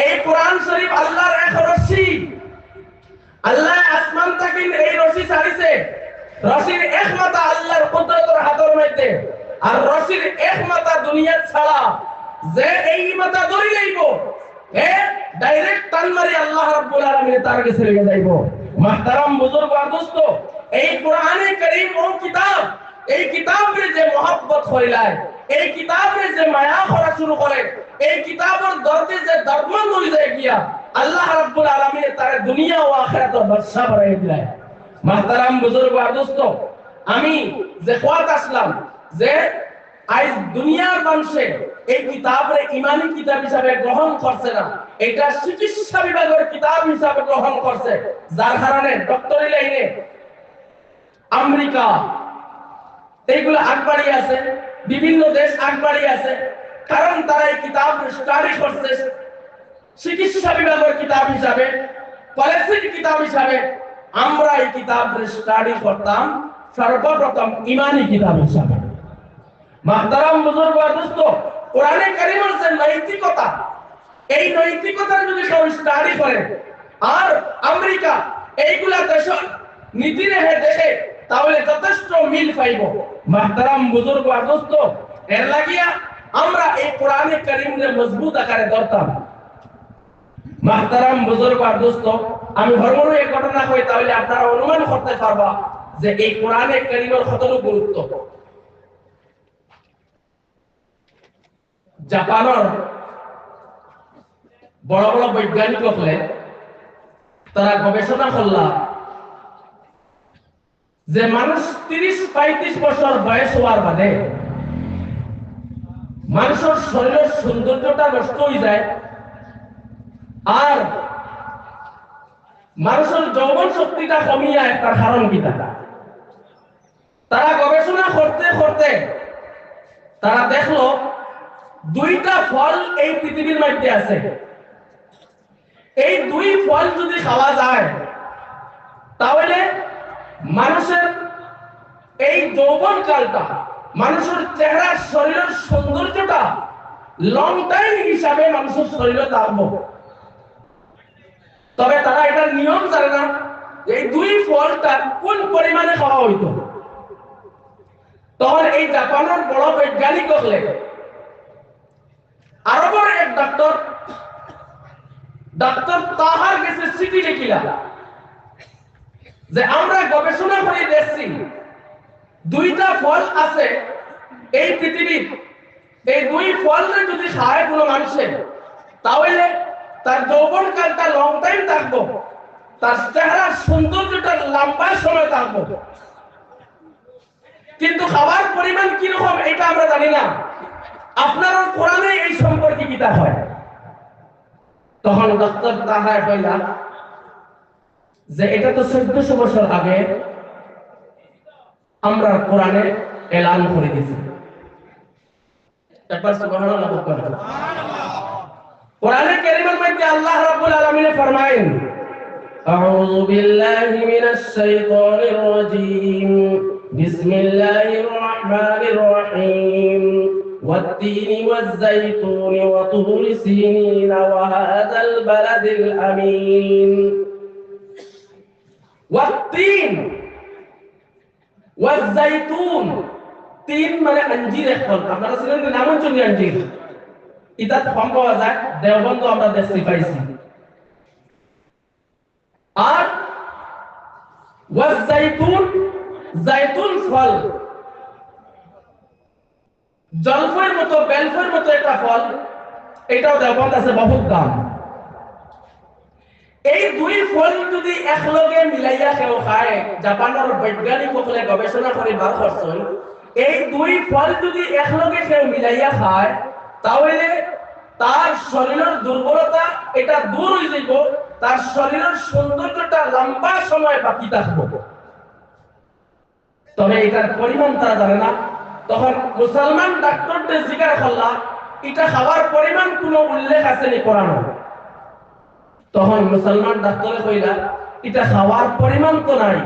এই কোরআন শরীফ আল্লাহর এক রশি, আল্লাহ আসমান থেকে এই রশি ছাড়িছে, রশির এক মাথা আল্লাহর কুদরতের হাতের মধ্যে, আর রশির এক মাথা দুনিয়া ছাড়া, যে এই মাথা ধরে যাইব এ ডাইরেক্ট টান মারি আল্লাহ রাব্বুল আলামিন তার কাছে লেগে যাইব। মাহতারাম বুজুর্গ আর দোস্ত, এই কোরআনে কারীম ও কিতাব, এই কিতাবের যে মহব্বত হইলায়, এই কিতাবের যে মায়া করা শুরু করে, এই কিতাবের দরদে যে দরমন হয়ে যায় গিয়া, আল্লাহ রাব্বুল আলামিন তার দুনিয়া ও আখিরাতের বাদশা বানাই দিলায়। মাহতারাম বুজুর্গ আর দোস্ত, আমি যে খোয়াত আসলাম যে আজ দুনিয়ার মানুষে এই কিতাবরে ইমানি কিতাব হিসাবে গ্রহণ করছে না, এটা চিকিৎসা বিভাগের কিতাব হিসাবে গ্রহণ করছে, যার কারণে ডক্টরি লাইনে আমেরিকা এইগুলো আগবাড়ি আছে, বিভিন্ন দেশ আগবাড়ি আছে, কারণ তারা এই কিতাব স্টাডি করছে, চিকিৎসা বিভাগের কিতাব হিসাবে, পলিসির কিতাব হিসাবে আমরা এই কিতাব স্টাডি করতাম সর্বপ্রথম ইমানি কিতাব হিসাবে। মাহতারাম বুজুর্গ ও দোস্ত, কোরআনে কারীমের যে নৈতিকতা, এই নৈতিকতার যদি কেউ স্টাডি করে আর আমেরিকা এইগুলা দেশ নীতি রেখে দেখে তাহলে যথেষ্ট মিল পাইব। মাহতারাম বুজুর্গ ও দোস্ত, এর লাগিয়া আমরা এই কোরআনে কারীমকে মজবুত আকারে ধরতাম। মাহতারাম বুজুর্গ ও দোস্ত, আমি হরমোর এই ঘটনা কই তাহলে আপনারা অনুমান করতে পারবা যে এই কোরআনে কারীমের কতটুকু গুরুত্ব। জাপানের বড় বড় বৈজ্ঞানিক হলে তারা গবেষণা করলা যে মানুষ 30-35 বছর বয়স হওয়ার বাদে মানুষের শরীরের সৌন্দর্যটা নষ্ট হয়ে যায় আর মানুষের যৌবন শক্তিটা কমিয়ে যায়। তার কারণ কি? তারা গবেষণা করতে করতে তারা দেখলো দুইটা ফল এই পৃথিবীর মধ্যে আছে, এই দুই ফল যদি খাওয়া যায় তাহলে মানুষের এই যৌবন কালটা, মানুষের চেহারা শরীরের সৌন্দর্যটা লং টাইম হিসাবে মানুষের শরীরে থাকবো। তবে তারা এটার নিয়ম জানে না এই দুই ফলটা কোন পরিমাণে খাওয়া হইতো। তখন এই জাপানের বড় বৈজ্ঞানিক হলে আরবের এক ডাক্তার তাহার কাছে চিঠি লিখিলা যে আমরা গবেষণা করে দেখছি দুইটা ফল আছে এই পৃথিবীর, এই দুই ফলকে যদি খায় কোনো মানুষের তাহলে তার যৌবন কালটা লং টাইম থাকবো, তার চেহারার সৌন্দর্যটা লম্বা সময় থাকবো। কিন্তু খাবার পরিমাণ কিরকম এটা আমরা জানি না। আপনারা কোরআনে এই সম্পর্কে কিতাব হয়। তখন ডক্টর তাহার কইলা যে এটা তো 1400 বছর আগে আমরা কোরআনে এলান করে দিয়েছি। একবার সুবহানাল্লাহ বলুন। কোরআনে কারীমের মধ্যে আল্লাহ রাব্বুল আলামিন ফরমায়েন, আউযু বিল্লাহি মিনাশ শাইতানির রাজীম, বিসমিল্লাহির রহমানির রহিম, والتين والزيتون وطور سينين وهذا البلد الأمين। والتين والزيتون، তিন মানে আঞ্জির এক ফল। আপনারা ছিলেন যে নামঞ্চনী আঞ্জির, এটা কম পাওয়া যায়, দেওবন্দ আমরা দেখতে পাইছি। আর ওয়াজাইতুন, জাইতুন ফল জলফের মতো বেলফের মতো একটা ফল, এটাও দেওবন্দ আছে, বহুত দাম। এই দুই ফল যদি একলগে মিলাইয়া কেউ খায়, জাপানের বৈজ্ঞানিক সকলে গবেষণা করে বার করছেন, এই দুই ফল যদি একলগে কেউ মিলাইয়া খায় তাহলে তার শরীরের দুর্বলতা এটা দূর হয়ে যাইব, তার শরীরের সৌন্দর্যটা লম্বা সময় বাকি থাকবো। তবে এটার পরিমাণ তারা জানে না। তখন মুসলমান ডাক্তারদের জিজ্ঞাসা করলাম এটা খাওয়ার পরিমাণ কোনো উল্লেখ আছে নি কোরআনে? তখন মুসলমান ডাক্তারে কইলা এটা খাওয়ার পরিমাণ তো নাই।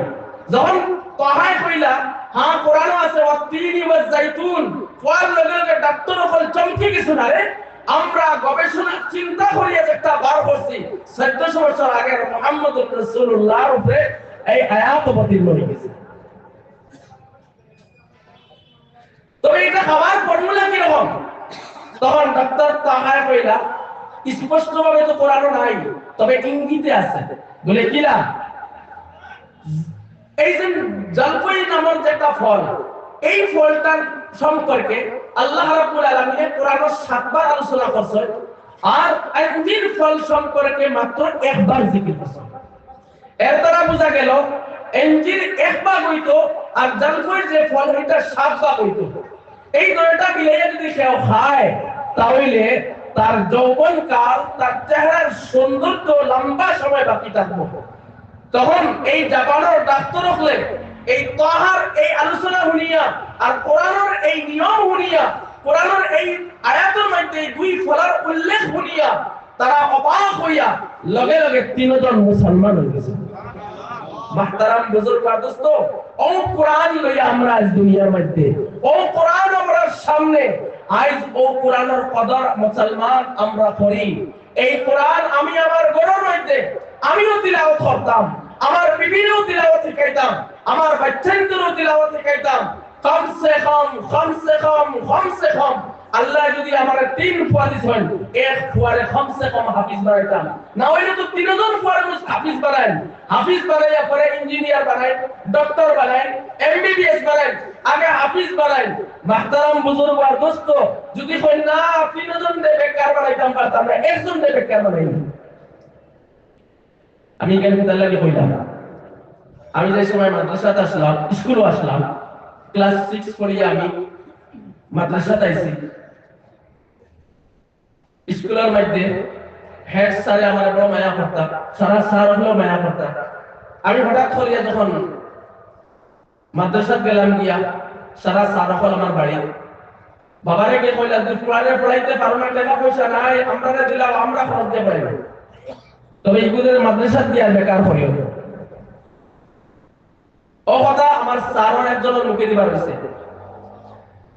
যখন তাহাই কইলা হ্যাঁ কোরআনে আছে ওয়াতিনি ওয়াজাইতুন, ফল লগে লগে ডাক্তার হল চমকে কিছু না রে, আমরা গবেষণা চিন্তা করি একটা বার করছি 1400 বছর আগে মুহাম্মদুর রাসূলুল্লাহর উপরে এই আয়াত অবতীর্ণ হয়ে গেছে। তবে এটা খাওয়ার ফর্মুলা কি রকম? তখন ডাক্তার তাহাই কইলা স্পষ্টভাবে তো কোরআনে নাই, তবে ইঙ্গিতে আছে। বলে কিলা? এই যে জলপাই নামের যে একটা ফল, এই ফলটার সম্পর্কে আল্লাহ রাব্বুল আলামিন কোরআনে 7 বার আলোচনা করেছেন, আর আঞ্জির ফল সম্পর্কে মাত্র একবার জিকির করেছেন। এর দ্বারা বোঝা গেল আঞ্জির একবার হইতো আর জলপাই যে ফল এটা 7 বার হইতো। এই দুইটা মিলিয়ে যদি কেউ খায় তাহলে তার যৌবন কাল, তার চেহারার সৌন্দর্য লম্বা সময় বাকি থাকবো। তখন এই জাপানের ডাক্তার হলে এই তাহার এই আলোচনা শুনিয়া আর কোরআনের এই নিয়ম শুনিয়া, কোরআনের এই আয়াতের মধ্যে দুই ফলার উল্লেখ শুনিয়া তারা অবাক হইয়া লগে লগে তিনজন মুসলমান হয়ে গেছে। মাহতারাম বুজুর্গ দোস্ত, ও কোরআন লইয়া আমরা আজ দুনিয়ার মধ্যে, ও কোরআন আমরা সামনে, আজ ও কোরআনের কদর মুসলমান আমরা করি। এই কোরআন আমি আমার ঘরের মধ্যে আমিও তিলাওয়াত করতাম, আমার বিবিও তিলাওয়াত শিখাইতাম, আমার বাচ্চাদেরও তিলাওয়াত শিখাইতাম। কমসে কম আল্লাহ যদি আমার 3 ফুয়া দিস হয়, এক ফুয়ারে কমসে কম হাফিজ বানাইতাম। না হইলে তো 3 জন ফুয়ারে হাফিজ বানাই, হাফিজ বানাইয়া পরে ইঞ্জিনিয়ার বানাই, ডক্টর বানাই, এমবিবিএস বানাই, আগে হাফিজ বানাই। মাহতারাম বুজুর্গ আর দোস্ত, যদি কই না 3 জন দে বেকার বানাইতাম পারতাম না, একজন দে বেকার বানাই। আমি কেন তাহলে কইলাম, আমি যে সময় মাদ্রাসাতে আসলাম, স্কুলে আসলাম, ক্লাস 6 পড়িয়া আমি মাদ্রাসাতে আইছি। স্কুলের মধ্যে হেড স্যারে আমার বড় মায়া করতাম, সারা স্যার হলো মায়া করতাম। আমি হঠাৎ করিয়া যখন মাদ্রাসাতে গেলাম গিয়া, সারা স্যার হল আমার বাড়ি। বাবারে গিয়ে কইলাম, তুই কোরআনে পড়াইতে পারো না, টাকা পয়সা নাই, আমরা দিলাম, আমরা পড়াতে পারি না, তবে এগুলোর মাদ্রাসাতে গিয়া বেকার করিও। ও কথা আমার স্যারের একজনের মুখে দিবার হয়েছে।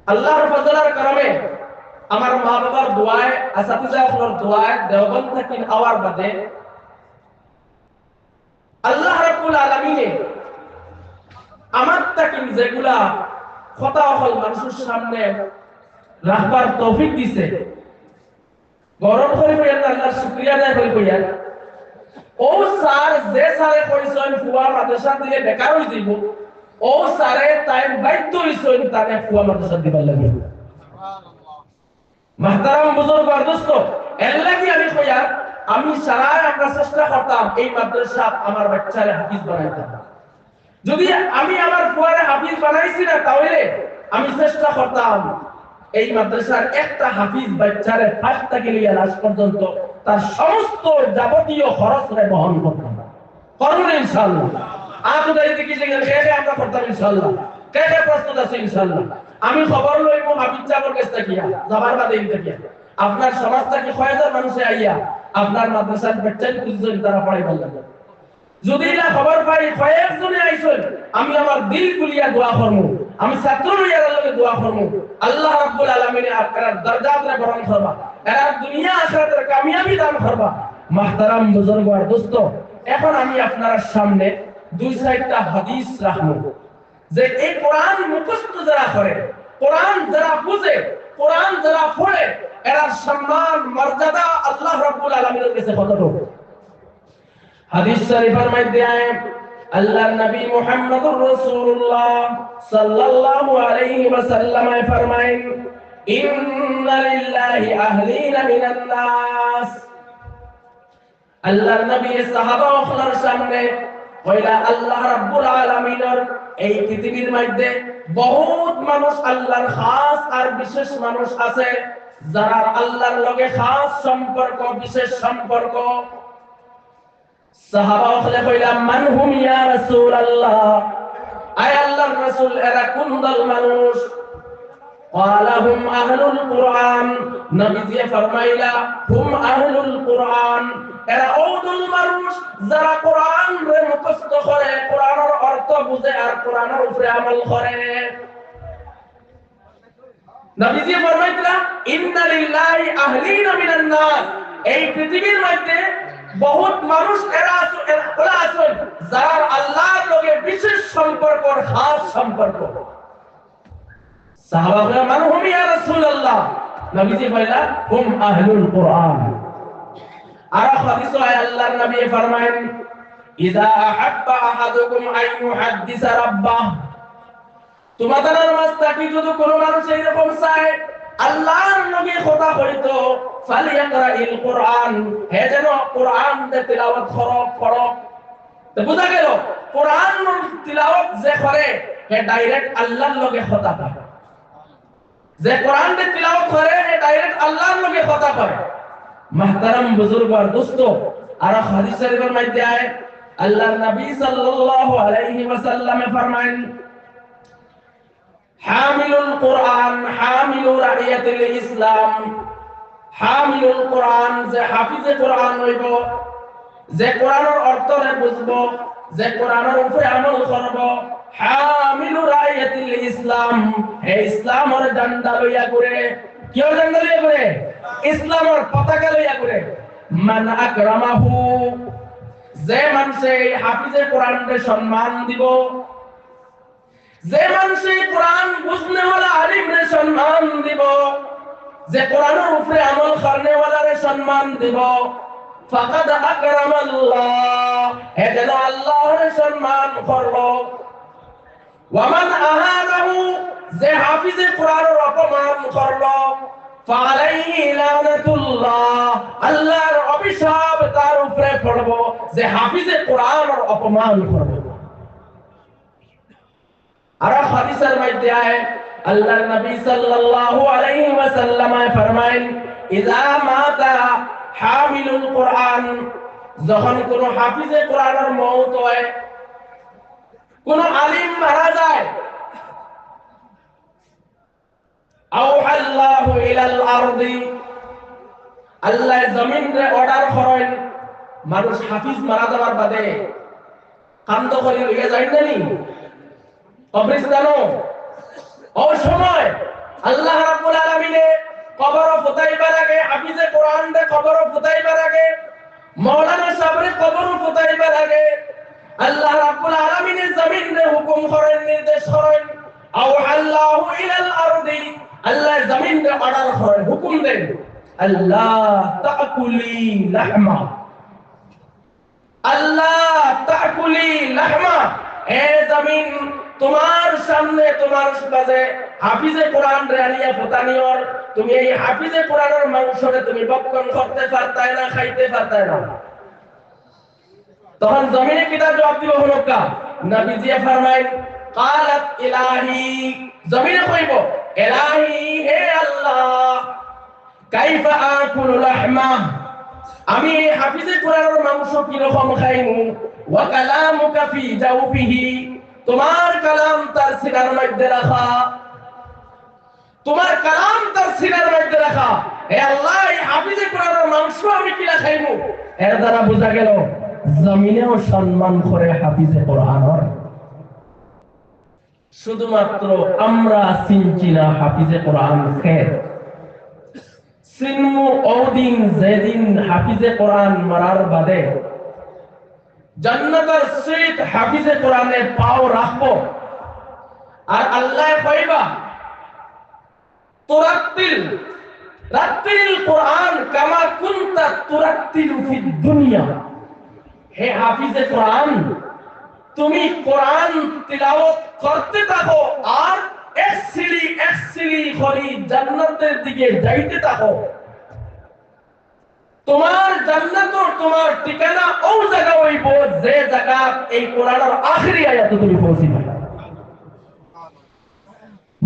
আল্লাহর ফজলের কারণে আমার মা বাবার দোয়ায়, আসাতিজার দোয়ায় দেওবন্দ থেকে আওয়ার বাদে আল্লাহ রাব্বুল আলামিনে আমার তাকে যেগুলা কথা হল মানুষের সামনে রাখবার তৌফিক দিছে, গরম করে কইয়া আল্লাহর শুকরিয়া আদায় করে কইয়া, ও স্যার যে স্যারে কইছেন ফুয়া মাদ্রাসা দিলে বেকার হই যাইব, ও স্যারে তাই বাধ্য হইছেন তারে ফুয়া মাদ্রাসা দিবার লাগে। মাহতারাম বুজুর্গ আর দোস্ত, এর লাগি আমি কইয়া, আমি সারা আমরা চেষ্টা করতাম এই মাদ্রাসা আমার বাচ্চারে হাফিজ বানাইতাম। যদি আমি আমার ফুয়ারে হাফিজ বানাইছি না, তাহলে আমি চেষ্টা করতাম এই মাদ্রাসার একটা হাফিজ বাচ্চারে ফার্স্ট থেকে নিয়ে লাস্ট পর্যন্ত তার সমস্ত যাবতীয় খরচ বহন করতাম। করুন ইনশাআল্লাহ। আজ দেখি যে আমরা করতাম ইনশাআল্লাহ। কে কে প্রস্তুত আছে ইনশাআল্লাহ? আমি খবর লইব হাফিজ সাহেবের কাছ থেকে যাবার বাদে ইনশাআল্লাহ আপনার সমাজ থেকে কয়েকজন মানুষে আইয়া আপনার মাদ্রাসার বাচ্চাকে খুঁজছেন, তারা পড়াইবার লাগে। যদি না খবর পাই কয়েকজনে আইছেন, আমি আমার দিল খুলিয়া দোয়া করব, আমি ছাত্র লইয়া আল্লাহকে দোয়া করব, আল্লাহ রাব্বুল আলামিন আপনার দরজাতে বরণ করবা, এরা দুনিয়া আখিরাতের কামিয়াবি দান করবা। মাহতারাম বুজুর্গ আর দোস্ত, এখন আমি আপনার সামনে 2-4টা হাদিস রাখবো, যে এই কোরআন মুখস্থ যারা করে, কোরআন যারা বুঝে, কোরআন যারা পড়ে, এরা সম্মান মর্যাদা আল্লাহ রাব্বুল আলামিনের কাছে কতটুকু। হাদিস শরীফের মধ্যে আল্লাহর নবী মুহাম্মদুর রাসূলুল্লাহ সাল্লাল্লাহু আলাইহি ওয়াসাল্লাম ফরমায়েন, ইন্না লিল্লাহি আহলিনা মিনান নাস। আল্লাহর নবী সাহাবা ওখলার সামনে কইলা, আল্লাহ রাব্বুল আলামিনের এই পৃথিবীর মধ্যে বহুত মানুষ আল্লাহর খাস আর বিশেষ মানুষ আছে, যারা আল্লাহর লগে খাস সম্পর্ক, বিশেষ সম্পর্ক। সাহাবা ওখলে কইলা, মান হুম ইয়া রাসূলুল্লাহ, আয় আল্লাহর রাসূল এরা কোন দল মানুষ? ক্বালা হুম আহলুল কুরআন, নবীজি ফরমাইলা, হুম আহলুল কুরআন, এরা ওদল মানুষ যারা কোরআন রে মুখস্থ করে, কোরআনের অর্থ বুঝে আর কোরআনের উপরে আমল করে। নবীজি ফরমাইলা, ইন্না লিল্লাহি আহলিনা মিনান নাস, এই পৃথিবীর মধ্যে বহুত মানুষ এরা আছে যারা আল্লাহর লগে বিশেষ সম্পর্ক, খাস সম্পর্ক। সাহাবারা মানে হুম ইয়া রাসূলুল্লাহ, নবীজি বললা হুম আহলুল কুরআন। আর হাদিসে আল্লাহর নবী ফরমায়েন, ইযা আহাব্বা আহাদুকুম আন ইউহাদ্দিসা রাব্বাহ, তোমাদের মাঝে যদি কোনো মানুষ এরকম চায় আল্লাহর লগে কথা কইতো, ফালিয়াকরাইল কুরআন, হে যেন কোরআন দে তিলাওয়াত করো। তো বুঝা গেল, কোরআন তিলাওয়াত যে করে হে ডাইরেক্ট আল্লাহর লগে কথা কয়, যে কোরআন দে তিলাওয়াত করে হে ডাইরেক্ট আল্লাহর লগে কথা কয়। মাহতারাম বুজুর্গ আর দোস্ত, আর হাদিস শরীফের মধ্যে আয় আল্লাহর নবী সাল্লাল্লাহু আলাইহি ওয়াসাল্লাম ফরমায়েন, হামিলুল কুরআন হামিলু রাইয়াতিল ইসলাম, হামিলুল কোরআন, যে হাফিজে কোরআন হইব, যে কোরআনের অর্থরে বুঝব, যে কোরআনের উপরে আমল করব। হামিলু রায়াতিল ইসলাম, হে ইসলামের ডান্ডা লইয়া ঘুরে। কিও ডান্ডা লইয়া ঘুরে? ইসলামের পতাকা লইয়া ঘুরে। মান আকরামাহু, যে মানুষে হাফিজে কোরআনকে সম্মান দিব, যে মানুষে কোরআন বুঝনে ওয়ালা আলিমরে সম্মান দিব, যে কোরআনের উপরে আমল করনে ওয়ালারে সম্মান দিব, ফাকাদ আকরামাল্লাহ, এজন্য আল্লাহর সম্মান করলো। ওয়া মান আহানাহু, যে হাফিজে কোরআনের অপমান করলো, ফালাইহি লানাতুল্লাহ, আল্লাহর অভিশাপ তার উপরে পড়বো যে হাফিজে কোরআনের অপমান করবে। আর হাদিসের মধ্যে আয় আল্লাহর নবী সাল্লাল্লাহু আলাইহি ওয়াসাল্লাম ফরমায়েন, ইযা মাতা হামিলুল কোরআন, যখন কোন হাফিজে কোরআনের মওত হয়, কোন আলিম মারা যায়, আওহাল্লাহু ইলাল আরদি, আল্লাহ জমিনে অর্ডার করেন, মানুষ হাফিজ মারা যাওয়ার বাদে কান্দ করে লইয়া যায় নানি কবরস্থানো। ওই সময় আল্লাহ রাব্বুল আলামিনে কবর ফুতাইবার আগে, হাফিজে কোরআন দে কবর ফুতাইবার আগে, মাওলানা সাহেবের কবর ফুতাইবার আগে আল্লাহ রাব্বুল আলামিনে জমিনে হুকুম করেন, নির্দেশ করেন, আওহাল্লাহু ইলাল আরদি, আল্লাহ জমিনে অর্ডার করেন, হুকুম দেন, আল্লাহ তাকুলি লাহমা, আল্লাহ তাকুলি লাহমা, এ জমিন তোমার সামনে তোমার কাছে হাফিজে কোরআন রে আনিয়া ফুতানিয়র, তুমি এই হাফিজে কোরআনের মাংসরে তুমি ভক্ষণ করতে পারতাই না, খাইতে পারতাই না। তখন জমিনে কিটা জবাব দিব হলকা? নবীজি ফরমায়েন, قالت ইলাহি, জমিনে কইব ইলাহি, হে আল্লাহ, কাইফা আকুলু লাহমা, আমি হাফিজে কোরআনের মাংস কি রকম খাইমু, ওয়া কালামুকা ফি জাওফিহি, তোমার কালাম তার সিনার মধ্যে রাখা, তোমার কালাম তার সিনার মধ্যে রাখা, হে আল্লাহ, এই হাফিজে কোরআনের মাংস আমি কিলা খাইমু। এর দ্বারা বোঝা গেল জমিনেও সম্মান করে হাফিজে কোরআনের। শুধুমাত্র আমরা চিনছি না হাফিজে কোরআন কে, সিনমু ওদিন যেদিন হাফিজে কোরআন মারার বাদে জান্নাতের সিট হাফিজে কোরআনে পাও রাখবো, আর আল্লাহ কইবা তুরাত্তিল রাত্তিল কোরআন কামা কুনতা তুরাত্তিলু ফিদ দুনিয়া, হে হাফিজে কোরআন, তুমি কোরআন তিলাওয়াত করতে থাকো আর এক সিঁড়ি করে জান্নাতের দিকে যাইতে থাকো। তোমার জান্নাত তোমার ঠিকানা ওই জায়গা হইব যে জায়গা এই কোরআনের আখেরি আয়াত তুমি পৌঁছিবে।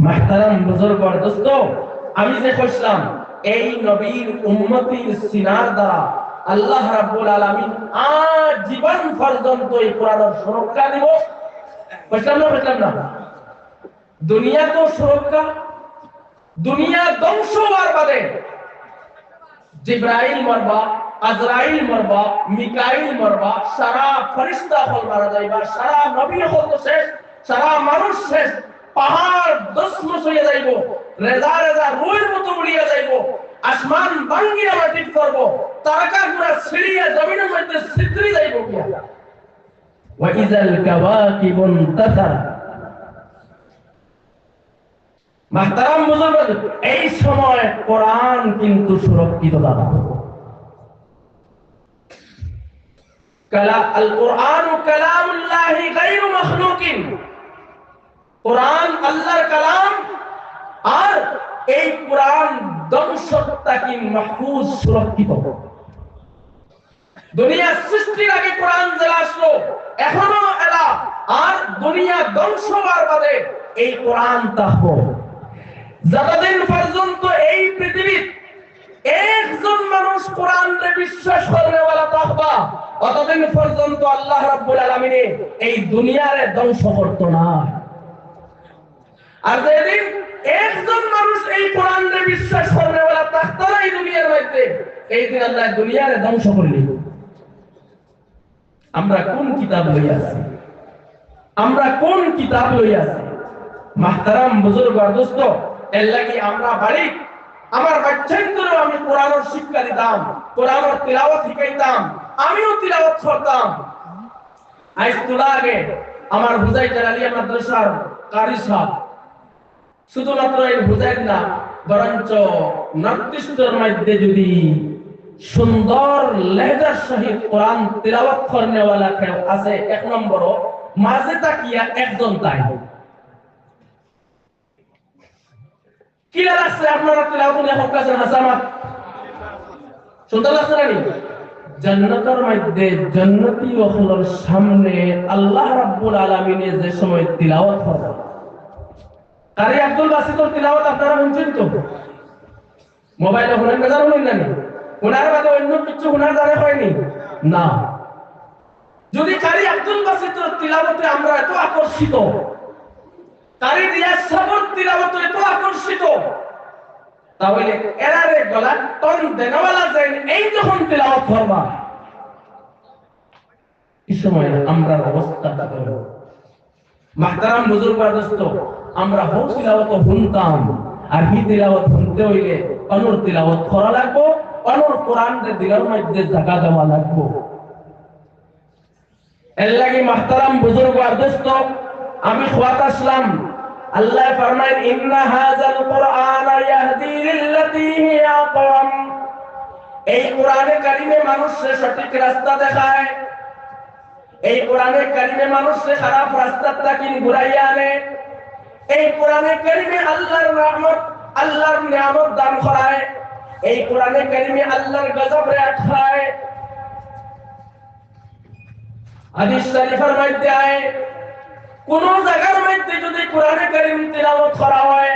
মাহতারাম বুজুর্গ দোস্ত, আমি যে কইলাম এই নবীর উম্মতির সিনার দ্বারা আল্লাহ রাব্বুল আলামিন আজীবন পর্যন্ত এই কোরআনের সুরক্ষা দিব। বুঝলাম না? দুনিয়া তো সুরক্ষা, দুনিয়া ধ্বংস হওয়ার বাদে জিবরাইল মরবা, আজরাইল মরবা, মিকাইল মরবা, সারা ফেরেশতা হল মারা যাইবা, সারা নবী হল তো শেষ, সারা মানুষ শেষ, পাহাড় দশমস হইয়া যাইব, রেজা রেজা রুইর মতো উড়িয়া যাইব, আসমান ভাঙ্গিয়া মাটি করব, তারকা গুড়া ছিড়িয়া জমিনের মধ্যে ছিদ্রি যাইব গিয়া। ওয়া ইযাল কাওয়াকিবু ইনতাসারা, মাহতারাম বুজুর্গ, এই সময় কোরআন কিন্তু সুরক্ষিত দাদা। আল কোরআনু কালামুল্লাহি গায়রু মাখলুকিন, কোরআন আল্লাহর কালাম, আর এই কোরআন ধ্বংসতাকি মাহফুজ, সুরক্ষিত। দুনিয়া সৃষ্টির আগে কোরআন যে আসলো এখনো এলা, আর দুনিয়া ধ্বংস হওয়ার বাদে এই কোরআন থাকবো। যতদিন পর্যন্ত এই পৃথিবীর একজন মানুষ কোরআনকে বিশ্বাস করবে ওয়ালা থাকবা, ততদিন পর্যন্ত আল্লাহ রাব্বুল আলামিন এই দুনিয়ারে ধ্বংস করত না। আর যেদিন একজন মানুষ এই কোরআনকে বিশ্বাস করবে ওয়ালা থাকতো না এই দুনিয়ার মধ্যে, এই দিন আল্লাহ দুনিয়ারে ধ্বংস করে দিল। আমরা কোন কিতাব লইয়া আছি? আমরা কোন কিতাব লইয়া আছি? মাহতারাম বুজুর্গ আর দোস্ত, এর লাগি আমরা বাড়ি আমার বাচ্চাদেরও আমি কোরআনের শিক্ষা দিতাম, কোরআনের তিলাওয়াত শিখাইতাম, আমিও তিলাওয়াত করতাম। আজ তোলা আগে আমার হুজাইর আলিয়া মাদ্রাসার কারি সাহেব শুধুমাত্র এই হুজাইর না, বরঞ্চ নর্থ-ইস্টের মধ্যে যদি সুন্দর লেহজার সহিত কোরআন তিলাওয়াত করনেওয়ালা কেউ আছে, এক নম্বর মাঝে তাকিয়া একজন তাই। কি লাগছে আপনারা তিলাওয়াত নিয়ে হকাছেন হাসানাত সুন্দর লাগছে নাকি? জান্নাতের মধ্যে জান্নাতি ওয়াহলের সামনে আল্লাহ রাব্বুল আলামিনের যে সময় তিলাওয়াত করবে, কারি আব্দুল বাসিতর তিলাওয়াত আপনারা শুনছেন তো? মোবাইলে শুনেন না, জানেন না? ওনার বাদে অন্য কিছু ওনার জানে হয়নি না। যদি কারি আব্দুল বাসিতর তিলাওয়াতে আমরা এত আকর্ষিত, কারি রিয়াজ সাহেবের তিলাওয়াতে এত আকর্ষিত, তাহলে এরারে গলা টন দেনওয়ালা যায় এই যখন তিলাওয়াত করবা, এই সময় আমরা অবস্থাটা করব। মাহতারাম বুজুর্গ আর দোস্ত, আমরা হোক তিলাওয়াত শুনতাম, আর হি তিলাওয়াত শুনতে হইলে অনুর তিলাওয়াত করা লাগবো, অনুর কোরআনের দিলের মধ্যে জায়গা দেওয়া লাগবো। এর লাগি মাহতারাম বুজুর্গ আর দোস্ত, আমি খোয়াত আসলাম, আল্লাহ ফরমায় ইন্না হাযাল কুরআনা ইয়াহদি লিল্লাতী হিয়া আকওয়াম। এই কোরআনে কারিমে মানুষকে সঠিক রাস্তা দেখায়, এই কোরআনে কারিমে মানুষকে খারাপ রাস্তা থেকে ঘুরাইয়া আনে, এই কোরআনে কারিমে আল্লাহর রহমত আল্লাহর নিয়ামত দান করায়, এই কোরআনে কারিমে আল্লাহর গজব রে আটকায়। হাদিস শরীফের মধ্যে আয় কোন জায়গার মধ্যে যদি কোরআনে কারীম তিলাওয়াত করা হয়,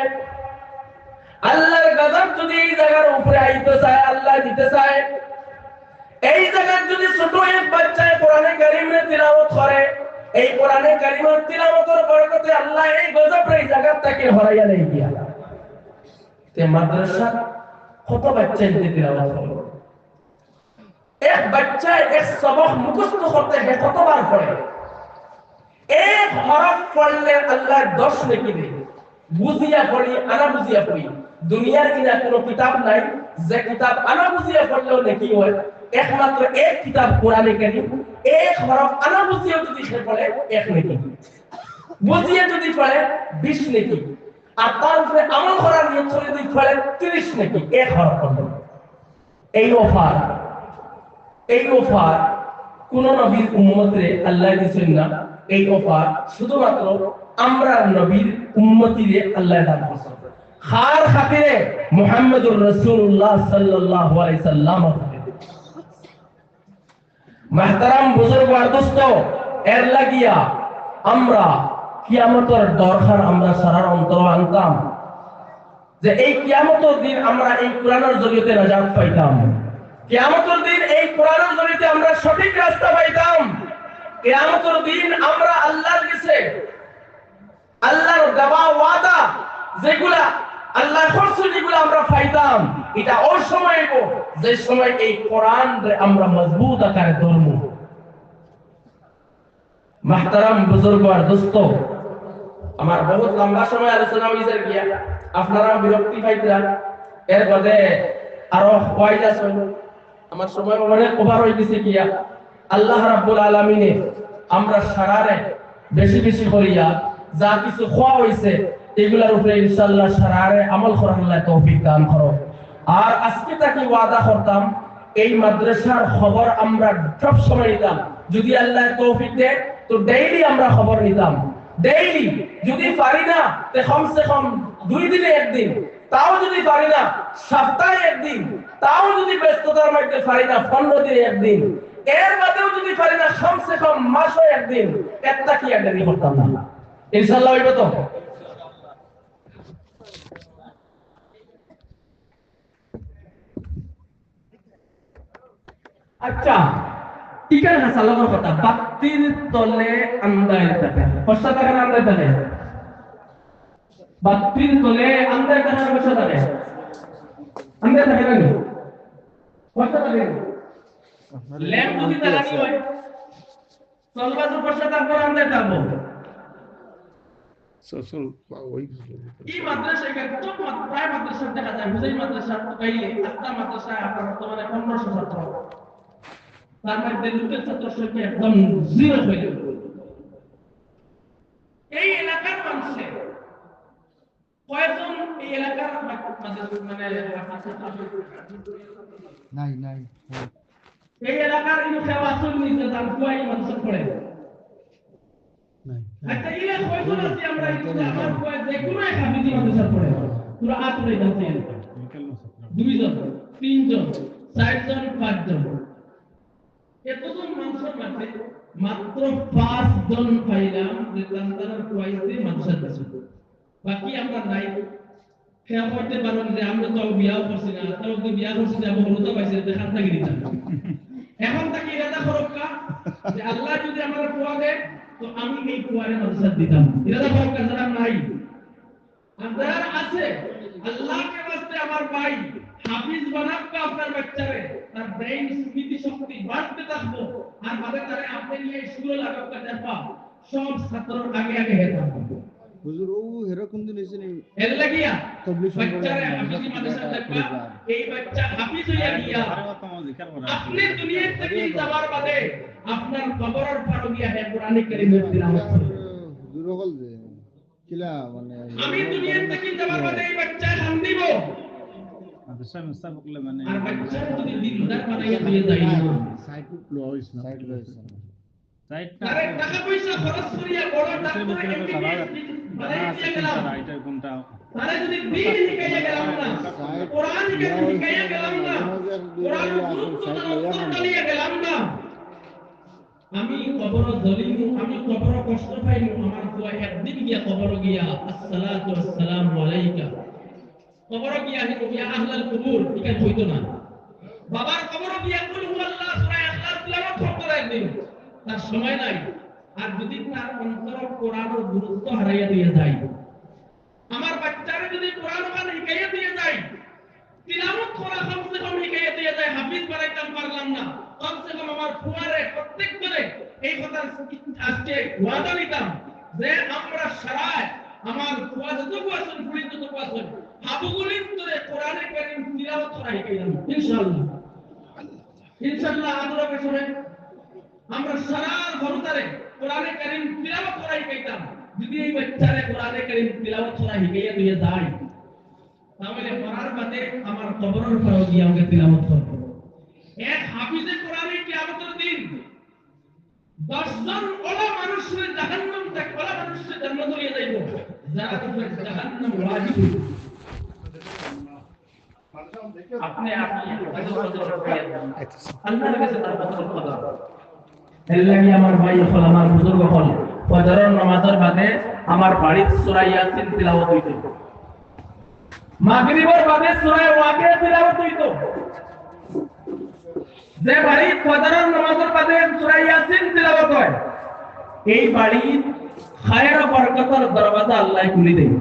আল্লাহর গজব যদি এই জায়গার উপরে আইতে চায়, আল্লাহ দিতে চায়, এই জায়গায় যদি ছোট এক বাচ্চায় কোরআনে কারীমে তিলাওয়াত করে, এই কোরআনে কারীমের তিলাওয়াতের বরকতে আল্লাহ এই গজব এই জায়গা থেকে হরাইয়া নেই দিয়া। তে মাদ্রাসা কত বাচ্চা তিলাওয়াত করে? এক বাচ্চা এক সবক মুখস্থ করতে হে কতবার পড়ে? এক হরফ পড়লে আল্লাহ 10 নেকি দেয়। বুঝিয়া পড়ি, আনা বুঝিয়া পড়ি, দুনিয়ার কিনা কোনো কিতাব নাই যে কিতাব আনা বুঝিয়া পড়লেও নেকি হয়। একমাত্র এক কিতাব কোরআনে কারীম, এক হরফ আনা বুঝিয়া যদি সে পড়ে 1 নেকি, বুঝিয়া যদি পড়ে 20 নেকি, আর তার উপরে আমল করার নিয়ত করে যদি পড়ে 30 নেকি, এক হরফ পড়লে। এই অফার, এই অফার কোন নবীর উম্মতরে আল্লাহ দিয়েছেন না। এই অফার শুধুমাত্র আমরা নবীর উম্মতিরে আল্লাহ দান করেছেন। খার খাতিরে মুহাম্মদুর রাসূলুল্লাহ সাল্লাল্লাহু আলাইহি সাল্লাম। মাহতারাম বুজুর্গ আর দোস্ত, এর লাগিয়া আমরা কিয়ামতের দরকার আমরা সারার অন্তর আনতাম, যে এই কিয়ামতের দিন আমরা এই কোরআনের জরিয়তে নাজাত পাইতাম, কিয়ামতের দিন এই কোরআনের জরিয়তে আমরা সঠিক রাস্তা পাইতাম, কিয়ামতের দিন আমরা আল্লাহর কাছে আল্লাহর দেওয়া ওয়াদা যেগুলা আল্লাহ করছে যেগুলা আমরা পাইতাম। এটা ওই সময় যে সময় এই কোরআন আমরা মজবুত আকারে ধরব। মাহতারাম বুজুর্গ আর দোস্ত, আমার বহুত লম্বা সময় আলোচনা হইছে গিয়া, আপনারা বিরক্তি পাইতেন, এর বাদে আরো ওয়াইজ আছে, আমার সময় অনেক ওভার হয়ে গেছে গিয়া। আল্লাহ রাব্বুল আলামিনে আমরা সারারে বেশি বেশি করিয়া যা কিছু খাওয়া হইছে এগুলার উপরে ইনশাআল্লাহ সারারে আমল করার আল্লাহ তৌফিক দান করো। আর আজকে তাকে ওয়াদা করতাম, এই মাদ্রাসার খবর আমরা সব সময় নিতাম, যদি আল্লাহ তৌফিক দেয় তো ডেইলি আমরা খবর নিতাম, ডেইলি। যদি পারি না তে কমসে কম 2 দিনে একদিন, তাও যদি পারি না সপ্তাহে একদিন, তাও যদি ব্যস্ততার মধ্যে পারি না 15 দিনে একদিন, এর বাদেও যদি পারি না কমসে কম মাসে একদিন, একটা কি দেরি করতাম না। ইনশাআল্লাহ হইব তো? আচ্ছা, টিকার হাসালার কথা, বাতির তলে আন্দায় থাকে, কষ্ট থাকে না? আন্দায় থাকে, বাতির তলে আন্দায় থাকে, কষ্ট থাকে, আন্দায় থাকে না? কত লাগে ল্যাম্প যদি জ্বালানি হয় চলবা তো বসে তারপর আমরা যাবো সসল ওই এই মাদ্রাসায় কত প্রায় মাদ্রাসা দেখা যায় হুজাই মাদ্রাসা পাইলে আটটা মাদ্রাসায় আপনার বর্তমানে 1500 ছাত্র তার মধ্যে লোকের ছাত্র সংখ্যা একদম জিরো হয়ে গেল এই এলাকার মানুষে কয়জন এই এলাকার মানে নাই এই এলাকার ইনো সেবা আসল নিতে দাম কুয়াই মাদ্রাসা পড়ে নাই আচ্ছা ইলা কয়জন আছে আমরা আমার কুয়াই যে কোনো এক হাফিজি মাদ্রাসা পড়ে পুরো হাত পড়ে যাচ্ছে দুইজন তিনজন চারজন পাঁচজন এতজন মানুষের মধ্যে মাত্র 5 জন পাইলাম যে তান্তার কুয়াইতে মাদ্রাসা দিছে বাকি আমরা নাই খেয়া করতে পারবেন যে আমরা তো বিয়াও করছি না তাও তো বিয়া করছি না বলতে পাইছে যে খান থাকি দিতাম এখন তাকে ইরাদা করকা যে আল্লাহ যদি আমার কুয়া দেয় তো আমি এই কুয়ারে মাদ্রাসা দিতাম ইরাদা করকা যারা নাই আপনার আছে আল্লাহকে বাস্তে আমার ভাই হাফিজ বানাবকা আপনার বাচ্চারে তার ব্রেইন স্মৃতি শক্তি বাড়তে থাকবো আর বাদে তারে আপনি নিয়ে স্কুলে লাগাবকা দেখবা সব ছাত্র আগে আগে হেতা হুজুর ও এরকম দিন এসে নেই এর লাগিয়া তবলিগ বাচ্চারে হাফিজি মাদ্রাসা দেখবা এই বাচ্চা হাফিজ হইয়া গিয়া আপনি দুনিয়া থেকে যাবার বাদে আপনার কবরের পার গিয়া হে কোরআন কারীমের তিলাওয়াত হুজুর হল যে কিলা মানে আমি দুনিয়া থেকে যাবার বাদে এই বাচ্চা খান দিব মাদ্রাসা মুস্তাফ করলে মানে আর বাচ্চা যদি দিনদার বানাইয়া দিয়ে যায় সাইড লো হইছ না সাইড লো হইছ না সাইটটা আরে টাকা পয়সা খরচ করিয়া বড় ডাক্তার বানাইয়া গেলাম রাইটার কোনটা তারে যদি দিন শিখাইয়া গেলাম না কোরআন শিখাইয়া গেলাম না কোরআন শিখাইয়া গেলাম না আমি কবর দলিল আমি কবর কষ্ট পাইনি আমার দোয়া একদিন গিয়া কবর গিয়া আসসালাতু ওয়াসসালামু আলাইকা কবর গিয়া ইয়া আহলাল কুবুর ঠিক হইতো না বাবার কবর গিয়া কুল হুয়াল্লাহ সূরা ইখলাস তিলাওয়াত করতে একদিন তার সময় নাই আর যদি তার অন্তর কোরআনের গুরুত্ব হারাইয়া দিয়ে যায় আমার বাচ্চারে যদি কোরআন ওখানে শিখাইয়া দিয়ে যায় তিলাওয়াত করা কমসে কম শিখাইয়া দিয়ে যায় হাফিজ বানাইতাম পারলাম না কমসে কম আমার ফুয়ারে প্রত্যেক করে এই কথা আজকে ওয়াদা নিতাম যে আমরা সারায় আমার ফুয়া যতটুকু আছেন ফুড়ি যতটুকু আছেন হাবুগুলির ধরে কোরআনে কারীম তিলাওয়াত করা শিখাইলাম ইনশাআল্লাহ ইনশাআল্লাহ আমরা পেছনে আমরা সারা ভরতারে কোরআনে কারীম তিলাওয়াত করা শিখাইতাম যদি এই বাচ্চারে কোরআনে কারীম তিলাওয়াত করা শিখাইয়া দিয়ে যায় তাহলে পড়ার বাদে আমার কবরের পর গিয়ে আমাকে তিলাওয়াত করতে এক হাফিজে কোরআনে কিয়ামতের দিন 10 জন ওলা মানুষের জাহান্নাম থেকে ওলা মানুষের জান্নাত নিয়ে যাইব যারা উপরে জাহান্নাম ওয়াজিব আপনি আল্লাহর কাছে তার বদল করা এর লাগি আমার ভাই হল আমার বুজুর্গ হল ফজরের নামাজের বাদে আমার বাড়ির সূরা ইয়াসিন তিলাওয়াত হইতো মাগরিবের বাদে সূরা ওয়াকিয়া তিলাওয়াত হইতো যে বাড়ি ফজরের নামাজের বাদে সূরা ইয়াসিন তিলাওয়াত হয় এই বাড়ি খায়ের ও বরকতের দরওয়াজা আল্লাহ খুলে দেয়